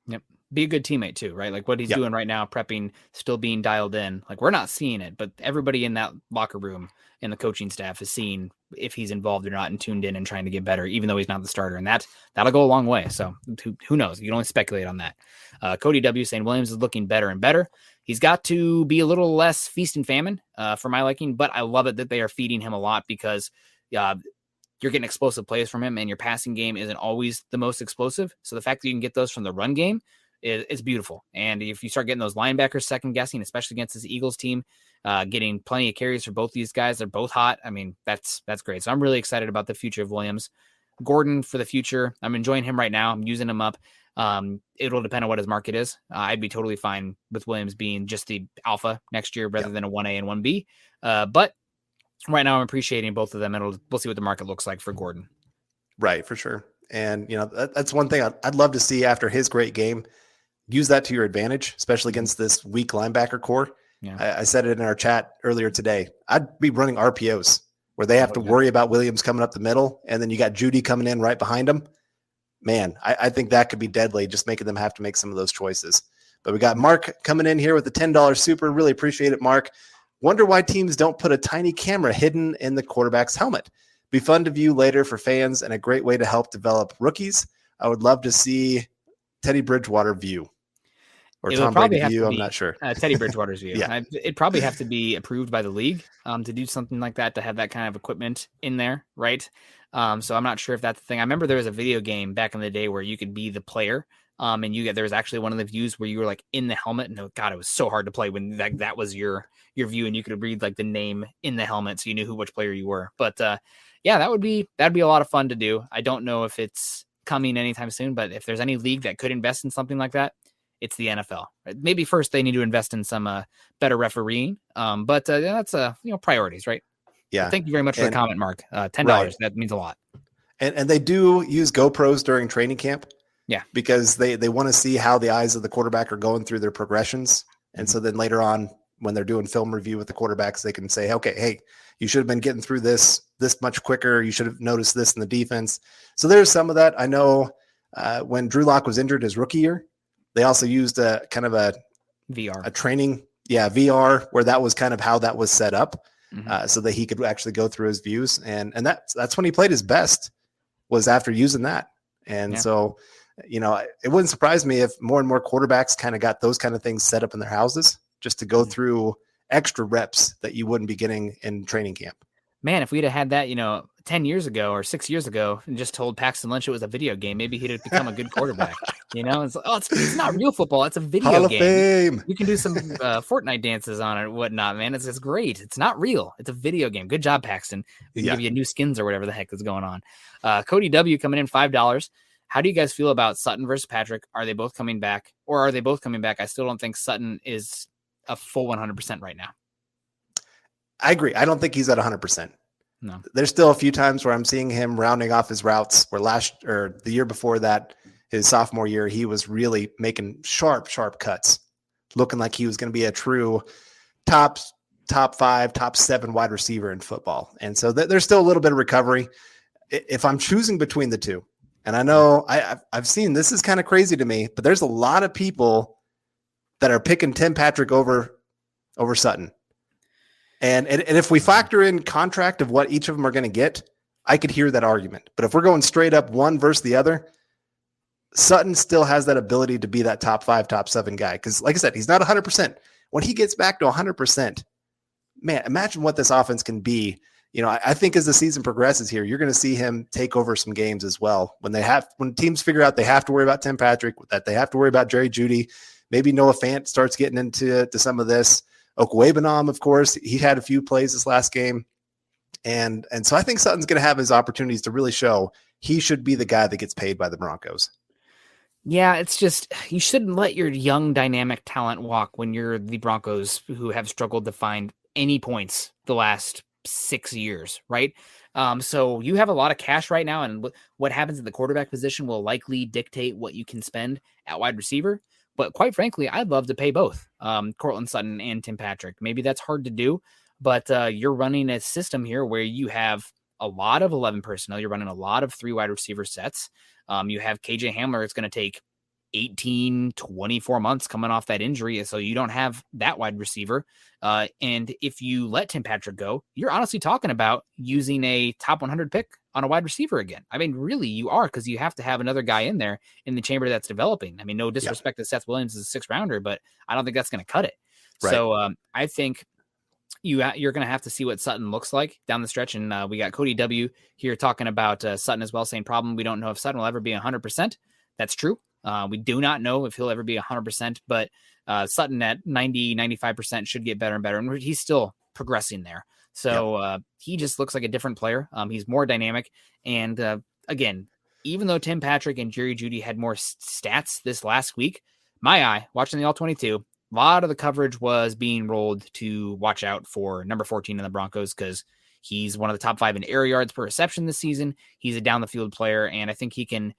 Yep. be a good teammate too, right? Like what he's doing right now, prepping, still being dialed in. Like we're not seeing it, but everybody in that locker room and the coaching staff is seeing if he's involved or not and tuned in and trying to get better, even though he's not the starter. And that'll go a long way. So who knows? You can only speculate on that. Cody W saying Williams is looking better and better. He's got to be a little less feast and famine for my liking, but I love it that they are feeding him a lot because you're getting explosive plays from him and your passing game isn't always the most explosive. So the fact that you can get those from the run game is beautiful. And if you start getting those linebackers second guessing, especially against this Eagles team, getting plenty of carries for both these guys, they're both hot. I mean, that's great. So I'm really excited about the future of Williams. Gordon for the future. I'm enjoying him right now. I'm using him up. It'll depend on what his market is. I'd be totally fine with Williams being just the alpha next year rather than a 1A and 1B. But right now I'm appreciating both of them. We'll see what the market looks like for Gordon. Right, for sure. And, that's one thing I'd love to see after his great game. Use that to your advantage, especially against this weak linebacker core. Yeah. I said it in our chat earlier today. I'd be running RPOs where they have to worry about Williams coming up the middle, and then you got Judy coming in right behind him. Man, I think that could be deadly, just making them have to make some of those choices. But we got Mark coming in here with the $10 super. Really appreciate it, Mark. Wonder why teams don't put a tiny camera hidden in the quarterback's helmet. Be fun to view later for fans and a great way to help develop rookies. I would love to see Teddy Bridgewater view. Or Tom Brady view, I'm not sure. Teddy Bridgewater's view. Yeah. It'd probably have to be approved by the league to do something like that, to have that kind of equipment in there, right? So I'm not sure if that's the thing. I remember there was a video game back in the day where you could be the player, and there was actually one of the views where you were like in the helmet, and God, it was so hard to play when that was your view, and you could read like the name in the helmet, so you knew which player you were. But that'd be a lot of fun to do. I don't know if it's coming anytime soon, but if there's any league that could invest in something like that, it's the NFL. Right? Maybe first they need to invest in some better refereeing, but that's priorities, right? Yeah. But thank you very much for the comment, Mark. $10. Right. That means a lot. And they do use GoPros during training camp. Yeah. Because they want to see how the eyes of the quarterback are going through their progressions. And so then later on, when they're doing film review with the quarterbacks, they can say, okay, hey, you should have been getting through this much quicker. You should have noticed this in the defense. So there's some of that. I know when Drew Lock was injured his rookie year, they also used a kind of a VR, a training, VR, where that was kind of how that was set up, so that he could actually go through his views. And that's when he played his best, was after using that. And so, it wouldn't surprise me if more and more quarterbacks kind of got those kind of things set up in their houses just to go through extra reps that you wouldn't be getting in training camp. Man, if we'd have had that, 10 years ago or 6 years ago and just told Paxton Lynch it was a video game, maybe he'd have become a good quarterback. It's not real football. It's a video Hall of game. Fame. You can do some Fortnite dances on it and whatnot, man. It's great. It's not real. It's a video game. Good job, Paxton. We can give you new skins or whatever the heck is going on. Cody W coming in $5. How do you guys feel about Sutton versus Patrick? Are they both coming back, or are they both coming back? I still don't think Sutton is a full 100% right now. I agree. I don't think he's at 100%. No. There's still a few times where I'm seeing him rounding off his routes, where the year before that, his sophomore year, he was really making sharp cuts, looking like he was going to be a true top 5, top 7 wide receiver in football. And so there's still a little bit of recovery. If I'm choosing between the two, and I know I've seen, this is kind of crazy to me, but there's a lot of people that are picking Tim Patrick over Sutton. And if we factor in contract of what each of them are going to get, I could hear that argument. But if we're going straight up one versus the other, Sutton still has that ability to be that top 5, top 7 guy. Because like I said, he's not 100%. When he gets back to 100%, man, imagine what this offense can be. I think as the season progresses here, you're going to see him take over some games as well. When teams figure out they have to worry about Tim Patrick, that they have to worry about Jerry Jeudy, maybe Noah Fant starts getting into some of this. Okwebanam, of course, he had a few plays this last game. And so I think Sutton's going to have his opportunities to really show he should be the guy that gets paid by the Broncos. Yeah, it's just, you shouldn't let your young dynamic talent walk when you're the Broncos, who have struggled to find any points the last 6 years, right? So you have a lot of cash right now, and what happens at the quarterback position will likely dictate what you can spend at wide receiver. But quite frankly, I'd love to pay both Courtland Sutton and Tim Patrick. Maybe that's hard to do, but you're running a system here where you have a lot of 11 personnel. You're running a lot of 3 wide receiver sets. You have KJ Hamler. It's going to take 18, 24 months coming off that injury. So you don't have that wide receiver. And if you let Tim Patrick go, you're honestly talking about using a top 100 pick on a wide receiver again. I mean, really, you are, because you have to have another guy in there in the chamber that's developing. I mean, no disrespect to Seth Williams as a 6th rounder, but I don't think that's going to cut it. Right. So I think you're going to have to see what Sutton looks like down the stretch. And we got Cody W here talking about Sutton as well, saying problem. We don't know if Sutton will ever be 100%. That's true. We do not know if he'll ever be 100%, but Sutton at 90, 95% should get better and better. And he's still progressing there. So he just looks like a different player. He's more dynamic. And again, even though Tim Patrick and Jerry Jeudy had more stats this last week, my eye watching the All-22, a lot of the coverage was being rolled to watch out for number 14 in the Broncos, because he's one of the top 5 in air yards per reception this season. He's a down the field player, and I think he can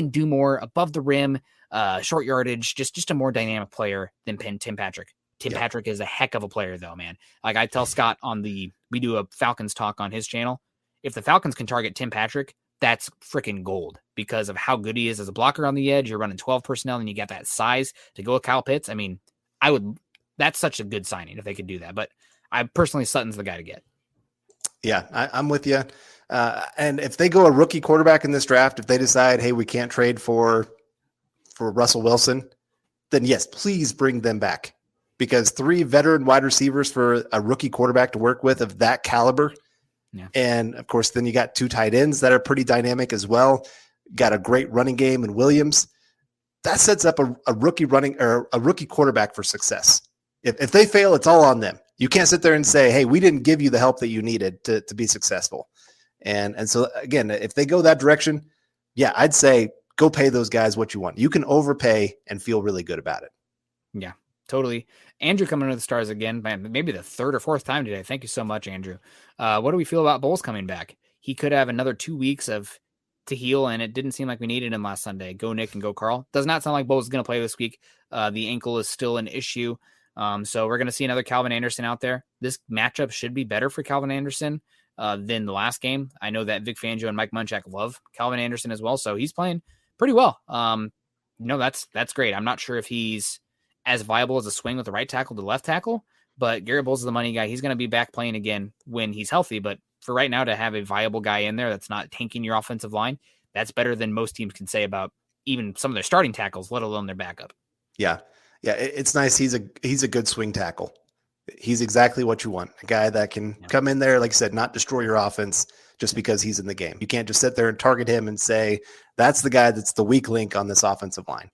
do more above the rim, short yardage, just a more dynamic player than Tim Patrick. Tim Patrick is a heck of a player, though, man. Like I tell Scott we do a Falcons talk on his channel. If the Falcons can target Tim Patrick, that's freaking gold, because of how good he is as a blocker on the edge. You're running 12 personnel, and you got that size to go with Kyle Pitts. I mean, that's such a good signing if they could do that. But I personally, Sutton's the guy to get. Yeah, I'm with you. And if they go a rookie quarterback in this draft, if they decide, hey, we can't trade for Russell Wilson, then yes, please bring them back, because 3 veteran wide receivers for a rookie quarterback to work with of that caliber. Yeah. And of course, then you got 2 tight ends that are pretty dynamic as well. Got a great running game in Williams. That sets up a rookie quarterback for success. If they fail, it's all on them. You can't sit there and say, hey, we didn't give you the help that you needed to be successful. And so again, if they go that direction, yeah, I'd say go pay those guys what you want. You can overpay and feel really good about it. Yeah, totally. Andrew coming to the Stars again, maybe the 3rd or 4th time today. Thank you so much, Andrew. What do we feel about Bowles coming back? He could have another 2 weeks to heal, and it didn't seem like we needed him last Sunday. Go Nick and go Carl. Does not sound like Bowles is going to play this week. The ankle is still an issue. So we're going to see another Calvin Anderson out there. This matchup should be better for Calvin Anderson than the last game. I know that Vic Fangio and Mike Munchak love Calvin Anderson as well, so he's playing pretty well. That's great. I'm not sure if he's as viable as a swing with the right tackle to left tackle, but Garrett Bowles is the money guy. He's going to be back playing again when he's healthy, but for right now, to have a viable guy in there that's not tanking your offensive line, that's better than most teams can say about even some of their starting tackles, let alone their backup. Yeah. It's nice. He's a good swing tackle. He's exactly what you want. A guy that can come in there, like I said, not destroy your offense just because he's in the game. You can't just sit there and target him and say, that's the guy that's the weak link on this offensive line.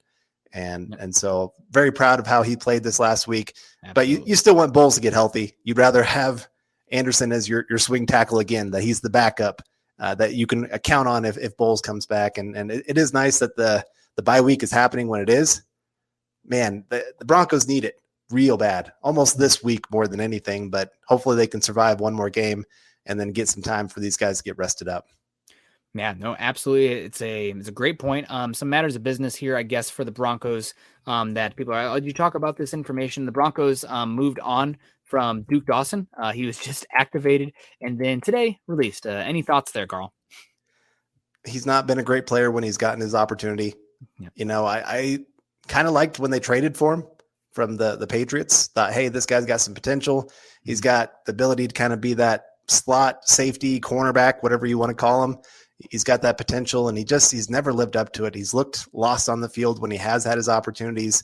And so very proud of how he played this last week. Absolutely. But you still want Bowles to get healthy. You'd rather have Anderson as your swing tackle again, that he's the backup, that you can count on if Bowles comes back. And it is nice that the bye week is happening when it is. Man, the Broncos need it real bad, almost this week more than anything, but hopefully they can survive one more game and then get some time for these guys to get rested up. Yeah, no, absolutely. It's a great point. Some matters of business here, I guess, for the Broncos that people are. You talk about this information. The Broncos moved on from Duke Dawson. He was just activated and then today released. Any thoughts there, Carl? He's not been a great player when he's gotten his opportunity. Yeah. You know, I kind of liked when they traded for him from the Patriots. Thought, hey, this guy's got some potential. He's got the ability to kind of be that slot safety, cornerback, whatever you want to call him. He's got that potential, and he's never lived up to it. He's looked lost on the field when he has had his opportunities,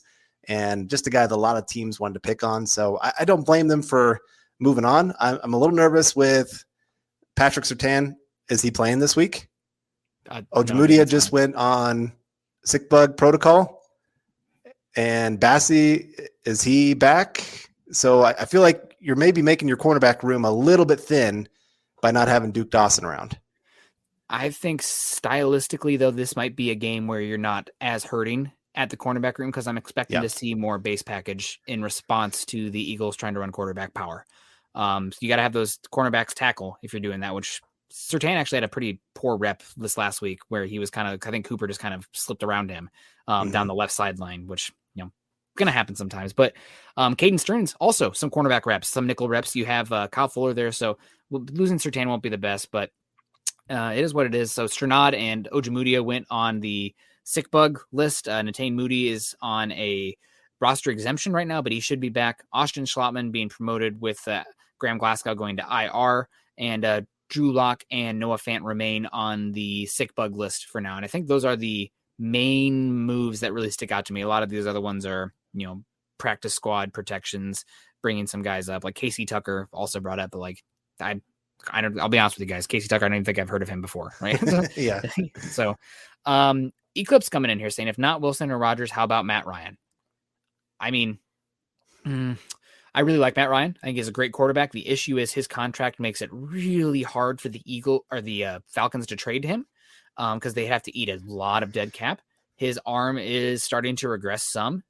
and just a guy that a lot of teams wanted to pick on. So I don't blame them for moving on. I'm a little nervous with Patrick Surtain. Is he playing this week? Ojemudia just went on sick bug protocol, and Bassie, is he back? So I feel like you're maybe making your cornerback room a little bit thin by not having Duke Dawson around. I think stylistically, though, this might be a game where you're not as hurting at the cornerback room, because I'm expecting to see more base package in response to the Eagles trying to run quarterback power. So you got to have those cornerbacks tackle if you're doing that, which Surtain actually had a pretty poor rep this last week where he was I think Cooper just kind of slipped around him down the left sideline, which, going to happen sometimes. But Caden Stearns, also some cornerback reps, some nickel reps. You have Kyle Fuller there. So losing Surtain won't be the best, but it is what it is. So Strnad and Ojemudia went on the sick bug list. Natane Moody is on a roster exemption right now, but he should be back. Austin Schlottman being promoted with Graham Glasgow going to IR, and Drew Lock and Noah Fant remain on the sick bug list for now. And I think those are the main moves that really stick out to me. A lot of these other ones are, practice squad protections, bringing some guys up, like Casey Tucker also brought up, but like I'll be honest with you guys, Casey Tucker, I don't even think I've heard of him before, right? Yeah. So Eclipse coming in here saying, if not Wilson or Rodgers, how about Matt Ryan? I mean, I really like Matt Ryan. I think he's a great quarterback. The issue is his contract makes it really hard for the Falcons to trade him because they have to eat a lot of dead cap. His arm is starting to regress some.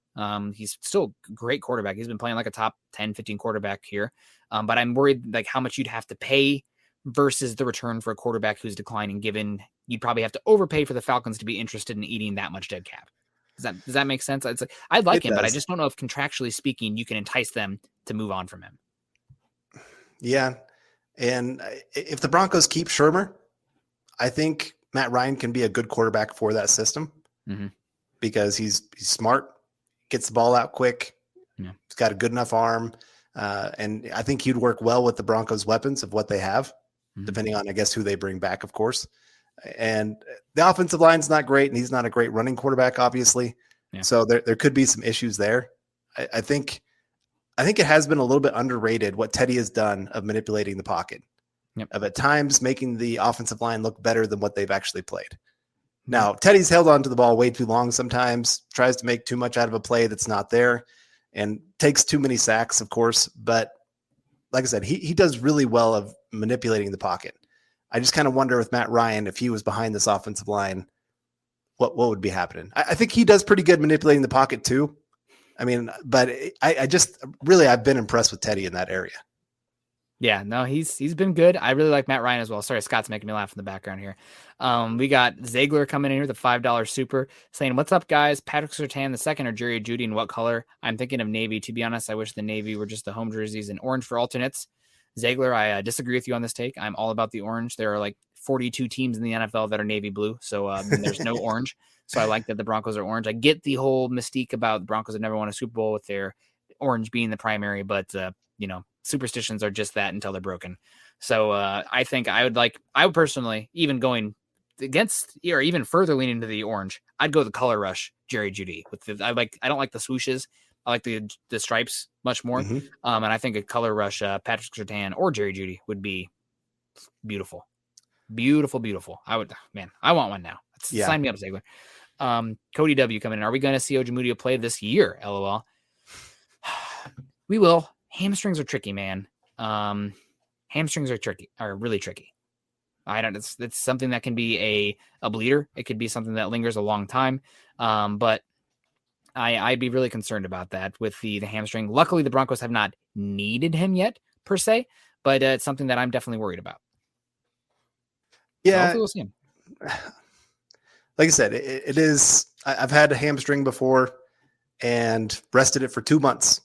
He's still a great quarterback. He's been playing like a top 10, 15 quarterback here. But I'm worried like how much you'd have to pay versus the return for a quarterback who's declining, given you'd probably have to overpay for the Falcons to be interested in eating that much dead cap. Does that make sense? It's like, I like him, but I just don't know if contractually speaking, you can entice them to move on from him. Yeah. And if the Broncos keep Shermer, I think Matt Ryan can be a good quarterback for that system because he's smart, gets the ball out quick. Yeah. He's got a good enough arm. And I think he'd work well with the Broncos' weapons of what they have, depending on, I guess, who they bring back, of course. And the offensive line's not great, and he's not a great running quarterback, obviously. Yeah. So there could be some issues there. I think it has been a little bit underrated what Teddy has done of manipulating the pocket, of at times making the offensive line look better than what they've actually played. Now, Teddy's held on to the ball way too long sometimes, tries to make too much out of a play that's not there, and takes too many sacks, of course. But like I said, he does really well of manipulating the pocket. I just kind of wonder with Matt Ryan, if he was behind this offensive line, what would be happening? I think he does pretty good manipulating the pocket too. I mean, but I've been impressed with Teddy in that area. Yeah, no, he's been good. I really like Matt Ryan as well. Sorry, Scott's making me laugh in the background here. We got Ziegler coming in here, the $5 super, saying, "What's up, guys? Patrick Surtain II or Jerry Jeudy, and what color?" I'm thinking of navy. To be honest, I wish the navy were just the home jerseys and orange for alternates. Ziegler, I disagree with you on this take. I'm all about the orange. There are like 42 teams in the NFL that are navy blue, so there's no orange. So I like that the Broncos are orange. I get the whole mystique about the Broncos have never won a Super Bowl with their orange being the primary, but superstitions are just that until they're broken. So I think I would personally, even going against or even further leaning to the orange, I'd go the color rush Jerry Jeudy. I don't like the swooshes. I like the stripes much more. And I think a color rush Patrick Surtain or Jerry Jeudy would be beautiful. Beautiful, beautiful. I want one now. Sign me up, Ziegler. Cody W coming in. Are we going to see Ojemudia play this year? LOL. We will. Hamstrings are tricky, man. Hamstrings are really tricky. It's something that can be a bleeder. It could be something that lingers a long time. But I'd be really concerned about that with the hamstring. Luckily, the Broncos have not needed him yet, per se, but it's something that I'm definitely worried about. Yeah. So hopefully we'll see him. Like I said, it is. I've had a hamstring before and rested it for 2 months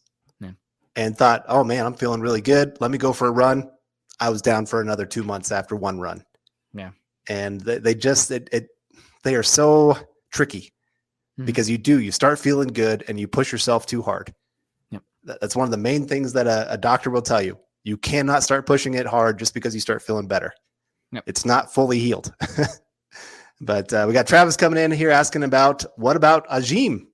and thought, oh, man, I'm feeling really good. Let me go for a run. I was down for another 2 months after one run. Yeah. And they are so tricky. Because you start feeling good and you push yourself too hard. Yep. That's one of the main things that a doctor will tell you. You cannot start pushing it hard just because you start feeling better. Yep. It's not fully healed. But we got Travis coming in here asking what about Ajim?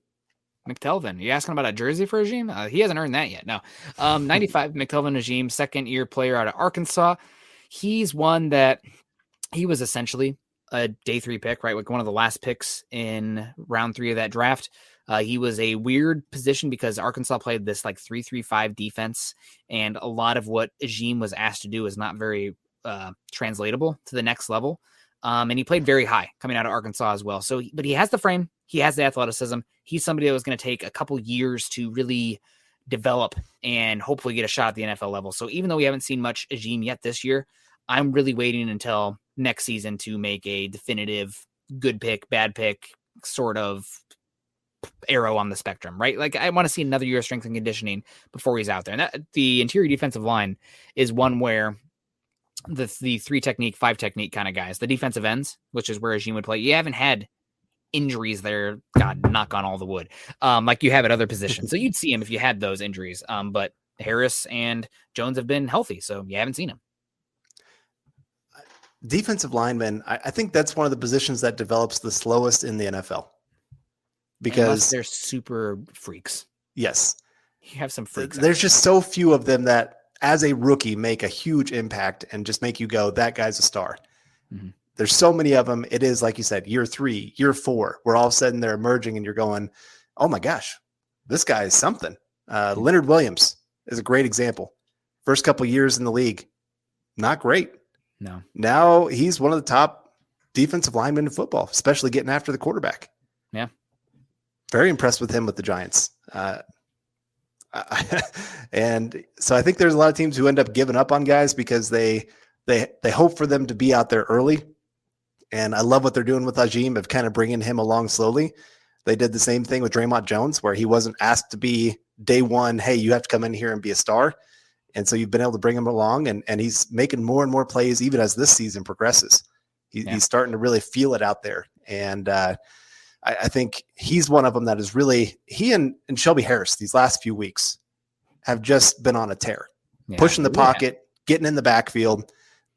McTelvin. You asking about a jersey for Ajim? He hasn't earned that yet. No. 95 McTelvin Ajim, second-year player out of Arkansas. He's one that he was essentially a day 3 pick, right? Like one of the last picks in round 3 of that draft. He was a weird position because Arkansas played this like 3-3-5 defense. And a lot of what Ajim was asked to do is not very translatable to the next level. And he played very high coming out of Arkansas as well. So, but he has the frame. He has the athleticism. He's somebody that was going to take a couple years to really develop and hopefully get a shot at the NFL level. So even though we haven't seen much Ajim yet this year, I'm really waiting until next season to make a definitive good pick, bad pick sort of arrow on the spectrum, right? Like I want to see another year of strength and conditioning before he's out there. And the interior defensive line is one where the 3 technique, 5 technique kind of guys, the defensive ends, which is where Ajim would play. You haven't had injuries there. God, knock on all the wood, like you have at other positions. So you'd see him if you had those injuries. But Harris and Jones have been healthy, so you haven't seen him. Defensive linemen, I think that's one of the positions that develops the slowest in the NFL. Because unless they're super freaks. Yes. You have some freaks. There's just so few of them that as a rookie make a huge impact and just make you go, that guy's a star. Mm-hmm. There's so many of them. It is, like you said, year 3, year 4, where all of a sudden they're emerging and you're going, oh my gosh, this guy is something. Leonard Williams is a great example. First couple years in the league, not great. No. Now he's one of the top defensive linemen in football, especially getting after the quarterback. Yeah. Very impressed with him with the Giants. And so I think there's a lot of teams who end up giving up on guys because they hope for them to be out there early. And I love what they're doing with Ajim of kind of bringing him along slowly. They did the same thing with Draymond Jones, where he wasn't asked to be day one, hey, you have to come in here and be a star. And so you've been able to bring him along, and he's making more and more plays even as this season progresses. He's starting to really feel it out there. And I think he's one of them that is really – he and Shelby Harris these last few weeks have just been on a tear. Pushing the pocket, getting in the backfield.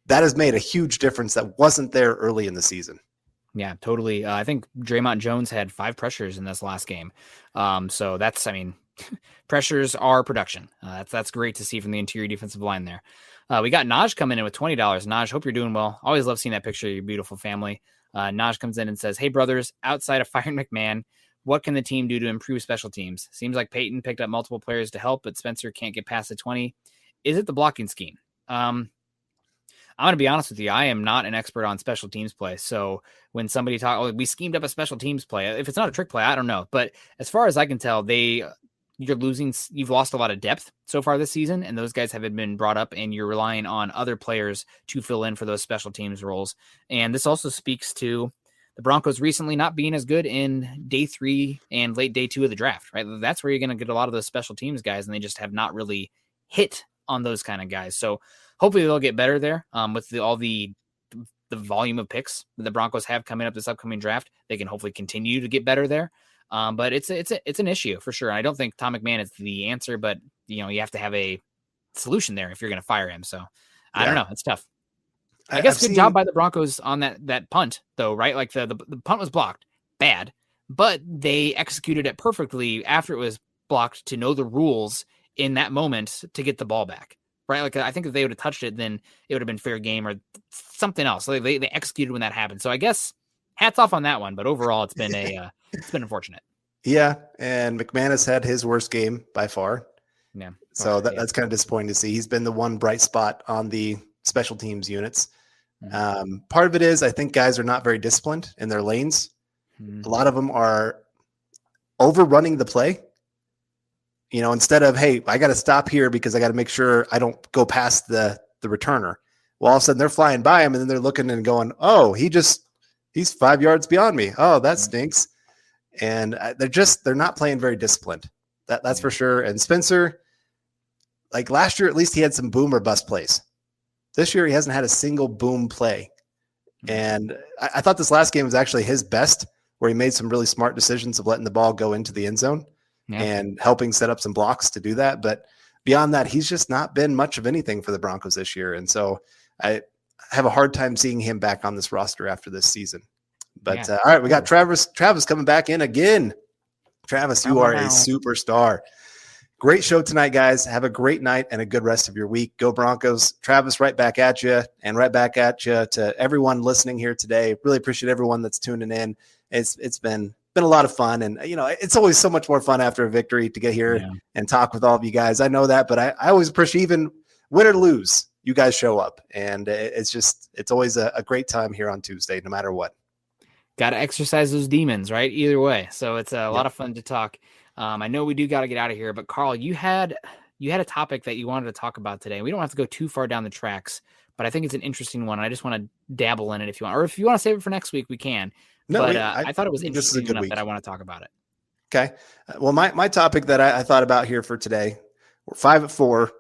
That has made a huge difference that wasn't there early in the season. Yeah, totally. I think Draymond Jones had 5 pressures in this last game. So that's, I mean – pressures are production. That's great to see from the interior defensive line there. We got Naj coming in with $20. Naj, hope you're doing well. Always love seeing that picture of your beautiful family. Naj comes in and says, hey, brothers, outside of firing McMahon, what can the team do to improve special teams? Seems like Peyton picked up multiple players to help, but Spencer can't get past the 20. Is it the blocking scheme? I'm going to be honest with you. I am not an expert on special teams play. So when somebody we schemed up a special teams play, if it's not a trick play, I don't know. But as far as I can tell, you've lost a lot of depth so far this season, and those guys haven't been brought up, and you're relying on other players to fill in for those special teams roles. And this also speaks to the Broncos recently not being as good in day 3 and late day 2 of the draft, right? That's where you're going to get a lot of those special teams guys, and they just have not really hit on those kind of guys. So hopefully they'll get better there with all the volume of picks that the Broncos have coming up this upcoming draft. They can hopefully continue to get better there. But it's an issue for sure. I don't think Tom McMahon is the answer, but you have to have a solution there if you're going to fire him. So I don't know. It's tough. I guess good job by the Broncos on that punt though, right? Like the punt was blocked bad, but they executed it perfectly after it was blocked to know the rules in that moment to get the ball back. Right. Like I think if they would have touched it, then it would have been fair game or something else. So they executed when that happened. So I guess hats off on that one, but overall it's been it's been unfortunate. Yeah, and McManus had his worst game by far. Yeah. So that's kind of disappointing to see. He's been the one bright spot on the special teams units. Mm-hmm. Part of it is I think guys are not very disciplined in their lanes. Mm-hmm. A lot of them are overrunning the play. Instead of, hey, I got to stop here because I got to make sure I don't go past the returner. Well, all of a sudden they're flying by him, and then they're looking and going, oh, he's 5 yards beyond me. Oh, that stinks. And they're not playing very disciplined. That's for sure. And Spencer, like last year, at least he had some boom or bust plays. This year, he hasn't had a single boom play. And I thought this last game was actually his best, where he made some really smart decisions of letting the ball go into the end zone and helping set up some blocks to do that. But beyond that, he's just not been much of anything for the Broncos this year. And so I have a hard time seeing him back on this roster after this season. But all right, we got Travis coming back in again. Travis, you are a superstar. Great show tonight, guys. Have a great night and a good rest of your week. Go Broncos. Travis, right back at you, and right back at you to everyone listening here today. Really appreciate everyone that's tuning in. It's been a lot of fun, and it's always so much more fun after a victory to get here and talk with all of you guys. I know that, but I always appreciate, even win or lose, you guys show up, and it's always a great time here on Tuesday, no matter what. Got to exercise those demons, right? Either way. So it's a lot of fun to talk. I know we do got to get out of here, but Carl, you had a topic that you wanted to talk about today. We don't have to go too far down the tracks, but I think it's an interesting one. I just want to dabble in it if you want, or if you want to save it for next week, we can. No, but I thought it was interesting enough that I want to talk about it. Okay. Well, my topic that I thought about here for today, we're 5-4, a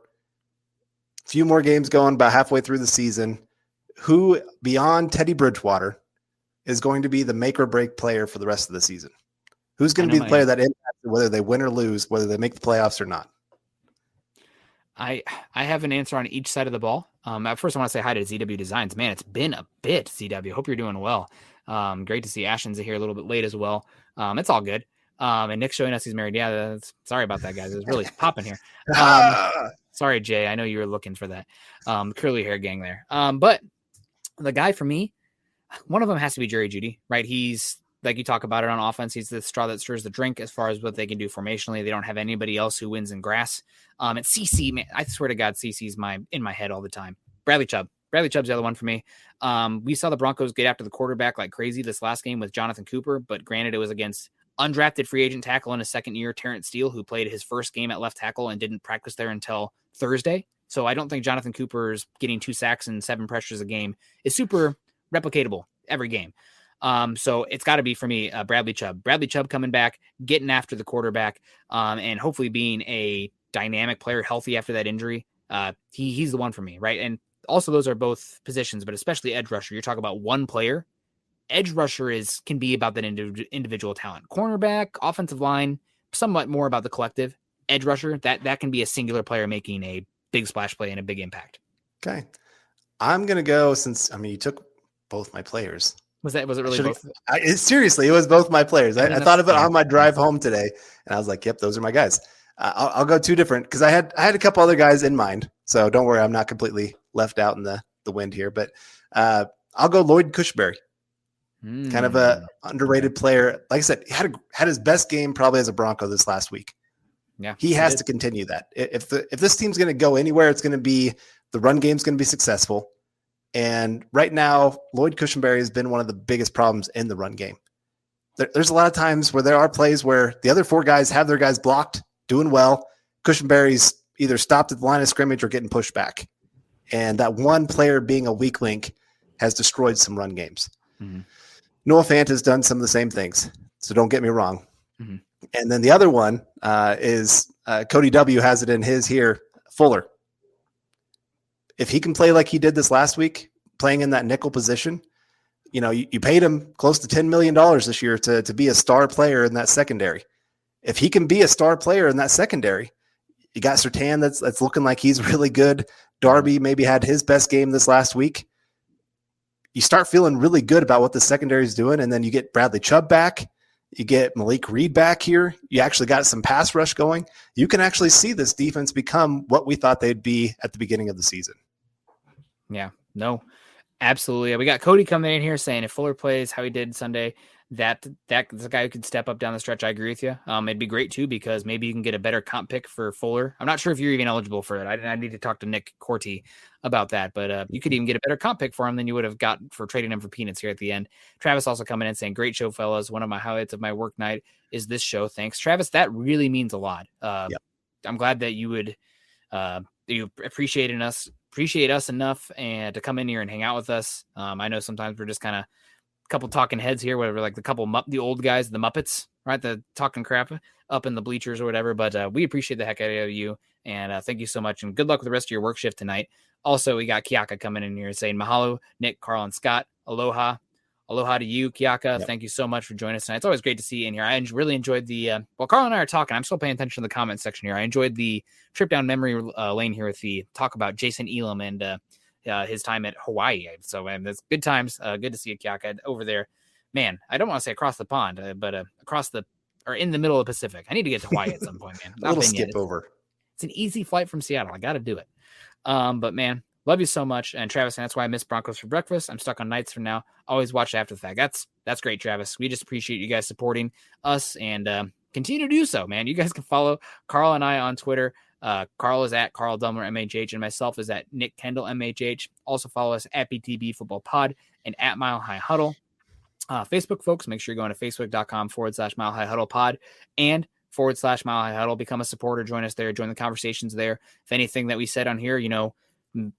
few more games going, about halfway through the season. Who beyond Teddy Bridgewater is going to be the make or break player for the rest of the season? Who's going to be the player that impacts whether they win or lose, whether they make the playoffs or not? I have an answer on each side of the ball. At first, I want to say hi to ZW Designs. Man, it's been a bit, ZW. Hope you're doing well. Great to see Ashton's here a little bit late as well. It's all good. And Nick's showing us he's married. Yeah, sorry about that, guys. It was really popping here. Sorry, Jay. I know you were looking for that. Curly hair gang there. But the guy for me, one of them has to be Jerry Jeudy, right? He's like you talk about it on offense. He's the straw that stirs the drink as far as what they can do formationally. They don't have anybody else who wins in grass. And CC, man, I swear to God, CC's in my head all the time. Bradley Chubb. Bradley Chubb's the other one for me. We saw the Broncos get after the quarterback like crazy this last game with Jonathan Cooper, but granted, it was against undrafted free agent tackle in his second year, Terrence Steele, who played his first game at left tackle and didn't practice there until Thursday. So I don't think Jonathan Cooper's getting 2 sacks and 7 pressures a game is super replicatable every game. So it's got to be for me, Bradley Chubb. Bradley Chubb coming back, getting after the quarterback, and hopefully being a dynamic player, healthy after that injury. He's the one for me, right? And also those are both positions, but especially edge rusher. You're talking about one player. Edge rusher can be about that individual talent. Cornerback, offensive line, somewhat more about the collective. Edge rusher, that can be a singular player making a big splash play and a big impact. Okay. I'm going to go you took both my players. Was it really both? Seriously, it was both my players. I thought of it on my drive home today, and I was like, yep, those are my guys. I'll go 2 different because I had a couple other guys in mind. So don't worry, I'm not completely left out in the wind here. But I'll go Lloyd Cushenberry. Kind of a underrated player. Like I said, he had his best game probably as a Bronco this last week. Yeah, he has to continue that. If this team's going to go anywhere, it's going to be the run game's going to be successful. And right now, Lloyd Cushenberry has been one of the biggest problems in the run game. There's a lot of times where there are plays where the other 4 guys have their guys blocked, doing well. Cushenberry's either stopped at the line of scrimmage or getting pushed back. And that one player being a weak link has destroyed some run games. Mm-hmm. Noah Fant has done some of the same things, so don't get me wrong. Mm-hmm. And then the other one is Cody W. has it in his here, Fuller. If he can play like he did this last week, playing in that nickel position, you paid him close to $10 million this year to be a star player in that secondary. If he can be a star player in that secondary, you got Surtain that's looking like he's really good. Darby maybe had his best game this last week. You start feeling really good about what the secondary is doing, and then you get Bradley Chubb back. You get Malik Reed back here. You actually got some pass rush going. You can actually see this defense become what we thought they'd be at the beginning of the season. Yeah, no, absolutely. We got Cody coming in here saying if Fuller plays how he did Sunday, that's a guy who could step up down the stretch. I agree with you. It'd be great too, because maybe you can get a better comp pick for Fuller. I'm not sure if you're even eligible for it. I need to talk to Nick Corti about that, but you could even get a better comp pick for him than you would have got for trading him for peanuts here at the end. Travis also coming in saying, great show, fellas. One of my highlights of my work night is this show. Thanks, Travis. That really means a lot. Yep. I'm glad that you would, you appreciate us enough and to come in here and hang out with us. I know sometimes we're just kind of couple talking heads here, whatever, like the old guys, the Muppets, right? The talking crap up in the bleachers or whatever. But we appreciate the heck out of you. And thank you so much. And good luck with the rest of your work shift tonight. Also, we got Kiaka coming in here saying, mahalo, Nick, Carl, and Scott. Aloha. Aloha to you, Kiaka. Yep. Thank you so much for joining us tonight. It's always great to see you in here. I really enjoyed while Carl and I are talking, I'm still paying attention to the comment section here. I enjoyed the trip down memory lane here with the talk about Jason Elam and his time at Hawaii. So that's good times. Good to see you, Kiaka, over there. Man, I don't want to say across the pond, but in the middle of the Pacific. I need to get to Hawaii at some point, man. A little skip over. It's an easy flight from Seattle. I got to do it. But man, love you so much. And Travis, and that's why I miss Broncos for breakfast. I'm stuck on nights from now. Always watch after the fact. That's great, Travis. We just appreciate you guys supporting us and continue to do so, man. You guys can follow Carl and I on Twitter. Carl is at Carl Dumler MHH, and myself is at Nick Kendell MHH. Also follow us at BTB Football Pod and at Mile High Huddle. Facebook folks, make sure you're going to facebook.com/Mile High Huddle Pod and /Mile High Huddle. Become a supporter. Join us there. Join the conversations there. If anything that we said on here,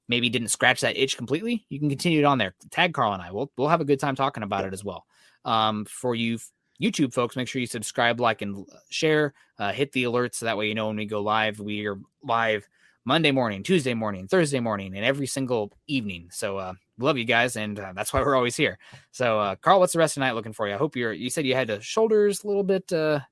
maybe didn't scratch that itch completely, you can continue it on there. Tag Carl and I. We'll have a good time talking about it as well. For you YouTube folks, make sure you subscribe, like, and share. Hit the alerts so that way when we go live. We are live Monday morning, Tuesday morning, Thursday morning, and every single evening. So love you guys, and that's why we're always here. So Carl, what's the rest of the night looking for you? I hope you said you had the shoulders a little bit. A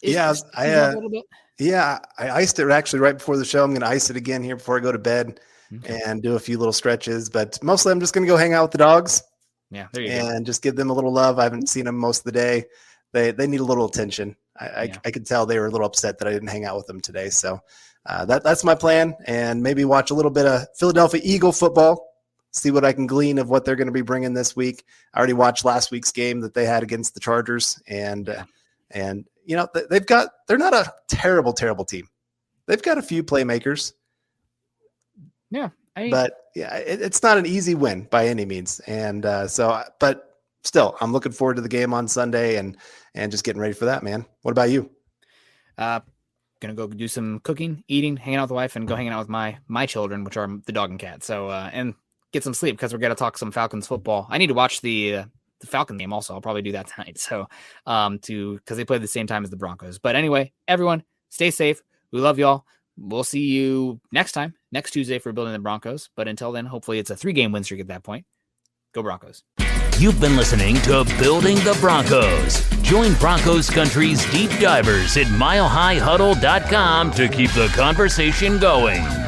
little bit. Yeah, I iced it actually right before the show. I'm going to ice it again here before I go to bed and do a few little stretches. But mostly I'm just going to go hang out with the dogs. Yeah, there you go. And just give them a little love. I haven't seen them most of the day. They need a little attention. I could tell they were a little upset that I didn't hang out with them today. So that's my plan. And maybe watch a little bit of Philadelphia Eagle football, see what I can glean of what they're going to be bringing this week. I already watched last week's game that they had against the Chargers. And you know, they're not a terrible team. They've got a few playmakers. Yeah. But yeah, it's not an easy win by any means. And but still, I'm looking forward to the game on Sunday and just getting ready for that, man. What about you? Gonna go do some cooking, eating, hanging out with the wife, and go hanging out with my children, which are the dog and cat. So and get some sleep because we're gonna talk some Falcons football. I need to watch the Falcon game also. I'll probably do that tonight. So because they play at the same time as the Broncos. But anyway, everyone, stay safe. We love y'all. We'll see you next Tuesday for Building the Broncos. But until then, hopefully it's a 3-game win streak at that point. Go Broncos. You've been listening to Building the Broncos. Join Broncos Country's deep divers at milehighhuddle.com to keep the conversation going.